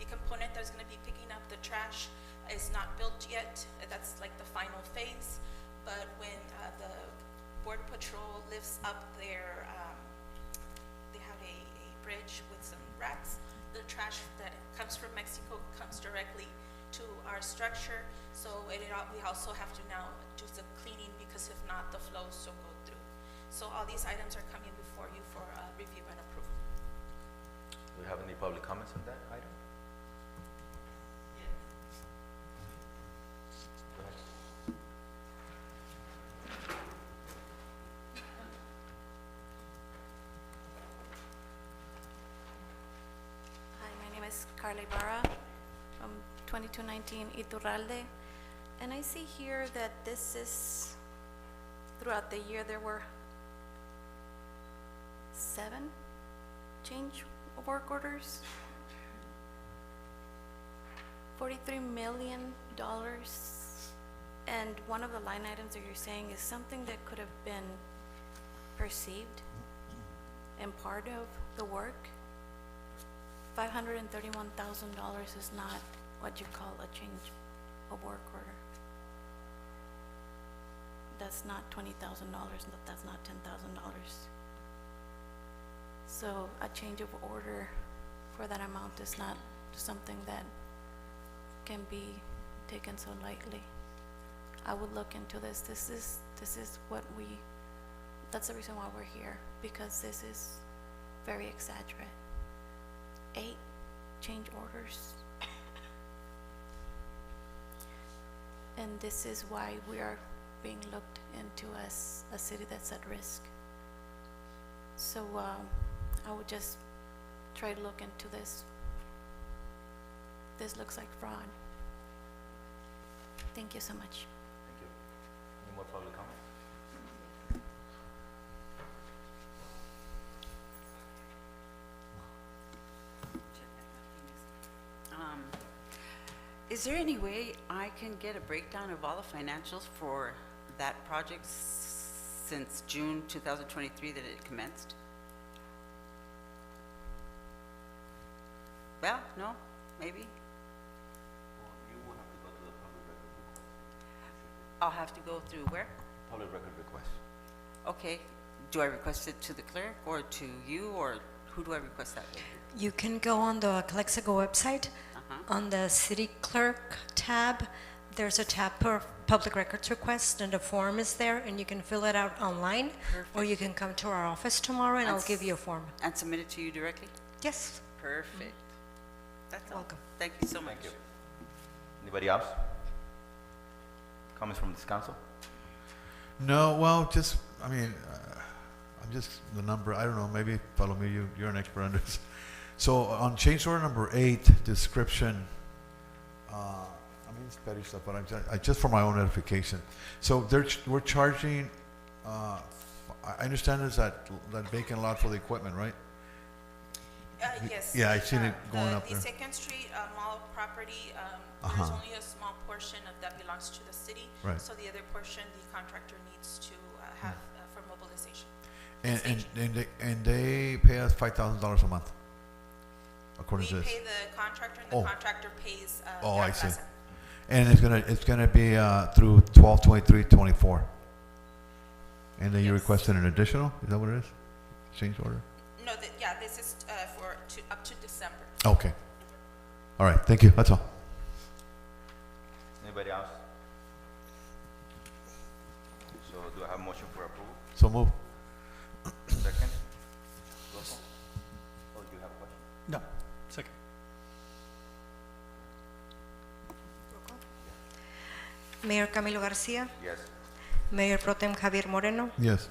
component that's going to be picking up the trash, is not built yet. That's like the final phase. But when the Border Patrol lifts up their, they have a bridge with some racks. The trash that comes from Mexico comes directly to our structure. So we also have to now do some cleaning, because if not, the flows will go through. So all these items are coming before you for review and approval. Do we have any public comments on that item? Go ahead. Hi, my name is Carla Ibarra from 2219 Iturralde. And I see here that this is, throughout the year, there were 7 change of work orders. $43 million. And one of the line items that you're saying is something that could have been perceived and part of the work. $531,000 is not what you call a change of work order. That's not $20,000, that's not $10,000. So a change of order for that amount is not something that can be taken so lightly. I would look into this. This is what that's the reason why we're here, because this is very exaggerate. 8 change orders. And this is why we are being looked into as a city that's at risk. So I would just try to look into this. This looks like fraud. Thank you so much. Thank you. Any more public comments? Is there any way I can get a breakdown of all the financials for that project since June 2023 that it commenced? Well, no, maybe. Well, you will have to go to the public record request. I'll have to go through where? Public record request. Okay. Do I request it to the clerk or to you, or who do I request that with? You can go on the Calexico website. On the city clerk tab, there's a tab for public records request, and the form is there, and you can fill it out online. Perfect. Or you can come to our office tomorrow and I'll give you a form. And submit it to you directly? Yes. Perfect. That's all. Welcome. Thank you so much. Thank you. Anybody else? Comments from this council? No, well, just, I mean, I'm just the number, I don't know, maybe follow me, you're an expert on this. So on change order number 8, description, I mean, it's petty stuff, but I just for my own edification. So we're charging, I understand there's that vacant lot for the equipment, right? Yes. Yeah, I seen it going up The there. Second Street Mall property, Uh-huh. there's only a small portion of that belongs to the city. Right. So the other portion, the contractor needs to have for mobilization. And they pay us $5,000 a month, according to We this. pay the contractor, and Oh. the contractor pays Oh, I see. Plaza. And it's gonna be through 12/23/24. And then you requested an additional, is that what it is? Change order? No, yeah, this is up to December. Okay. All right, thank you, that's all. Anybody else? So do I have a motion for approval? So move. Second? Roll call. Oh, do you have a question? No, second. Mayor Camilo Garcia, Yes. Mayor Pro Tem Javier Moreno, Yes.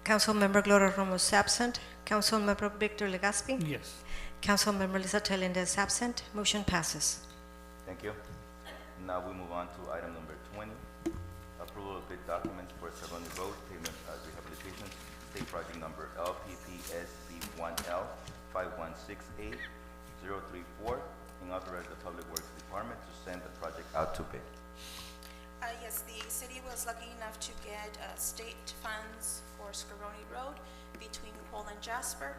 Councilmember Gloria Romo is absent, Councilmember Victor Legaspi, Yes. Councilmember Lisa Tellende is absent. Motion passes. Thank you. Now we move on to item number 20, approval of bid documents for Cerrone Road Pavement Rehabilitation, state project number LPPSB1L 5168034, and authorize the Public Works Department to send the project out to bid. Yes, the city was lucky enough to get state funds for Scaroni Road between Cole and Jasper.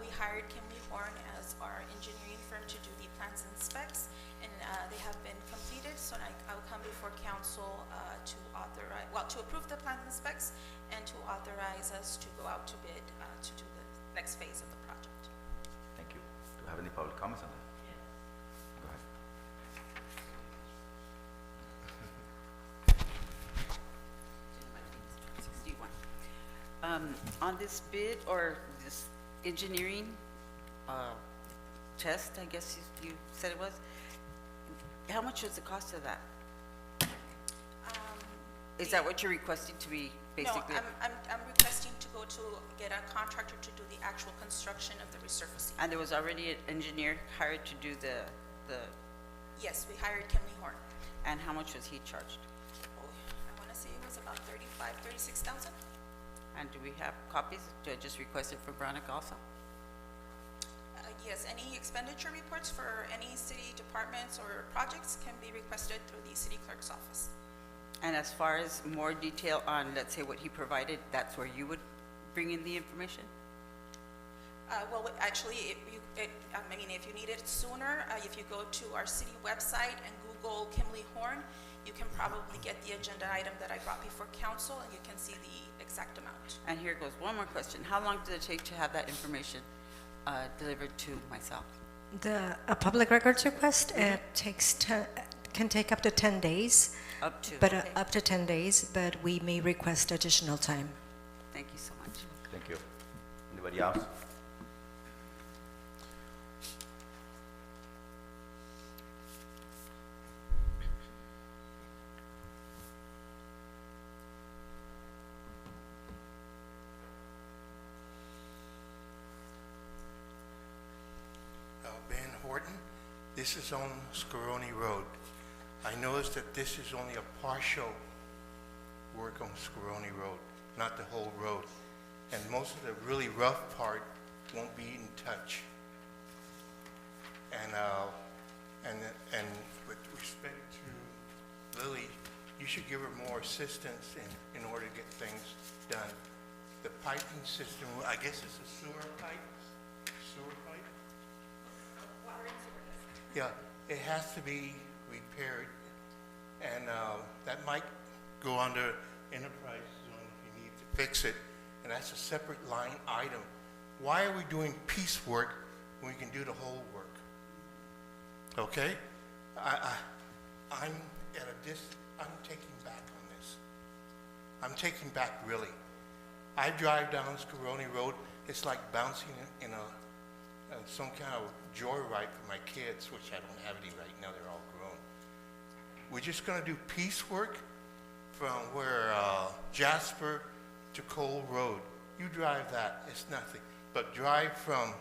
We hired Kimley Horn as our engineering firm to do the plans and specs, and they have been completed. So I'll come before council to authorize, to approve the plans and specs and to authorize us to go out to bid to do the next phase of the project. Thank you. Do you have any public comments on that? Yes. Go ahead. On this bid or this engineering test, I guess you said it was, how much was the cost of that? Is that what you're requesting to be basically? No, I'm requesting to go to get a contractor to do the actual construction of the resurfacing. And there was already an engineer hired to do the, Yes, we hired Kimley Horn. and how much was he charged? Oh, I want to say it was about 36,000. And do we have copies? Do I just request it for Veronica also? Yes, any expenditure reports for any city departments or projects can be requested through the city clerk's office. And as far as more detail on, let's say, what he provided, that's where you would bring in the information? Well, actually, I mean, if you need it sooner, if you go to our city website and Google Kimley Horn, you can probably get the agenda item that I brought before council, and you can see the exact amount. And here goes one more question. How long did it take to have that information delivered to myself? A public records request can take up to 10 days. Up to? But Okay. up to 10 days, but we may request additional time. Thank you so much. Thank you. Anybody else? Ben Horton, this is on Scaroni Road. I noticed that this is only a partial work on Scaroni Road, not the whole road. And most of the really rough part won't be in touch. And with respect to Lily, you should give her more assistance in order to get things done. The piping system, I guess it's a sewer pipe? Yeah, it has to be repaired, and that might go under enterprise zone if you need to fix it, and that's a separate line item. Why are we doing piecework when we can do the whole work? Okay? I'm taking back on this. I'm taking back really. I drive down Scaroni Road, it's like bouncing in some kind of joyride for my kids, which I don't have any right now, they're all grown. We're just gonna do piecework from where Jasper to Cole Road. You drive that, it's nothing. But drive from,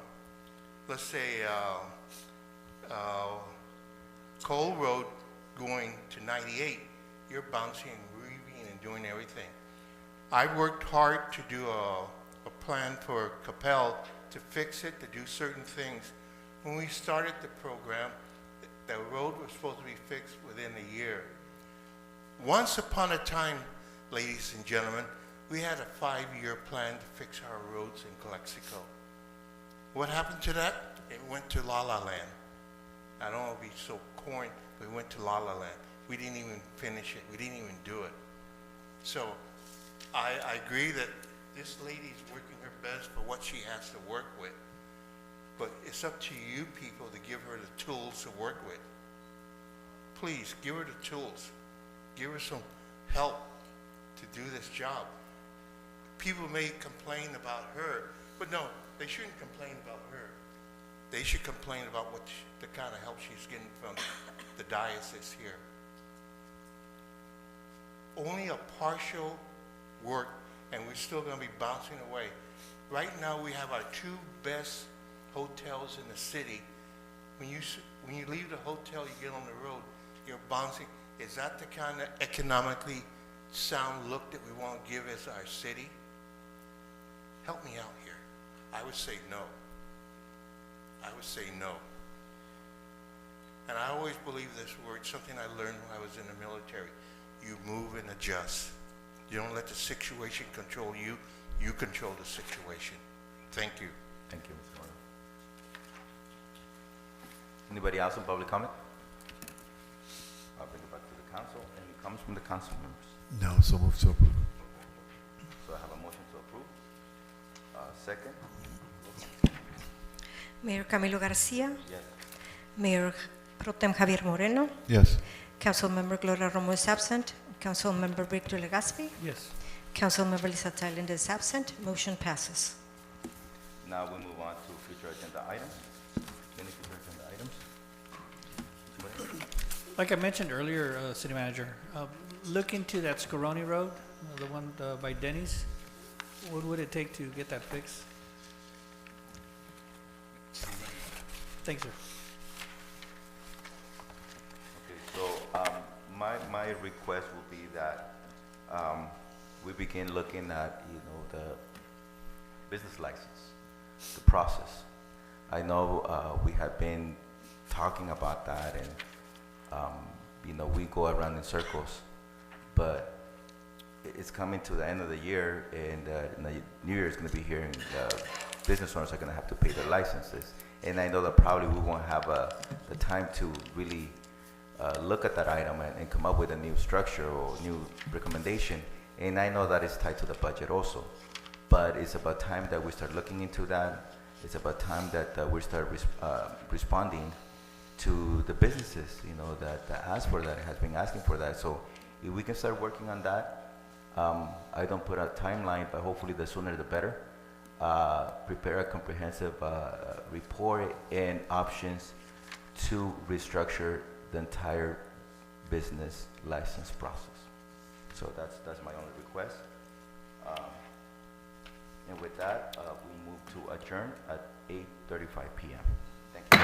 let's say, Cole Road going to 98, you're bouncing and weaving and doing everything. I worked hard to do a plan for Capel to fix it, to do certain things. When we started the program, the road was supposed to be fixed within a year. Once upon a time, ladies and gentlemen, we had a 5-year plan to fix our roads in Calexico. What happened to that? It went to La La Land. I don't want to be so corny, but we went to La La Land. We didn't even finish it. We didn't even do it. So I agree that this lady's working her best for what she has to work with. But it's up to you people to give her the tools to work with. Please, give her the tools. Give her some help to do this job. People may complain about her, but no, they shouldn't complain about her. They should complain about the kind of help she's getting from the diocese here. Only a partial work, and we're still going to be bouncing away. Right now, we have our 2 best hotels in the city. When you leave the hotel, you get on the road, you're bouncing. Is that the kind of economically sound look that we want to give as our city? Help me out here. I would say no. I would say no. And I always believe this word, something I learned when I was in the military. You move and adjust. You don't let the situation control you. You control the situation. Thank you. Thank you, Mr. Moreno. Anybody else in public comment? I'll bring it back to the council. Any comments from the council members? No, so move to approve. So I have a motion to approve. Second? Mayor Camilo Garcia, Yes. Mayor Pro Tem Javier Moreno, Yes. Councilmember Gloria Romo is absent, Councilmember Victor Legaspi, Yes. Councilmember Lisa Thailand is absent. Motion passes. Now we move on to future agenda items. Any future agenda items? Somebody? Like I mentioned earlier, City Manager, look into that Scaroni Road, the one by Denny's. What would it take to get that fixed? Thanks, sir. Okay, so my request would be that we begin looking at, the business license, the process. I know we have been talking about that, and we go around in circles, but it's coming to the end of the year, and the New Year is going to be here, and business owners are going to have to pay their licenses. And I know that probably we won't have the time to really look at that item and come up with a new structure or new recommendation. And I know that it's tied to the budget also. But it's about time that we start looking into that. It's about time that we start responding to the businesses, that ask for that, has been asking for that. So if we can start working on that, I don't put a timeline, but hopefully the sooner the better. Prepare a comprehensive report and options to restructure the entire business license process. So that's my only request. And with that, we move to adjourn at 8:35 p.m. Thank you.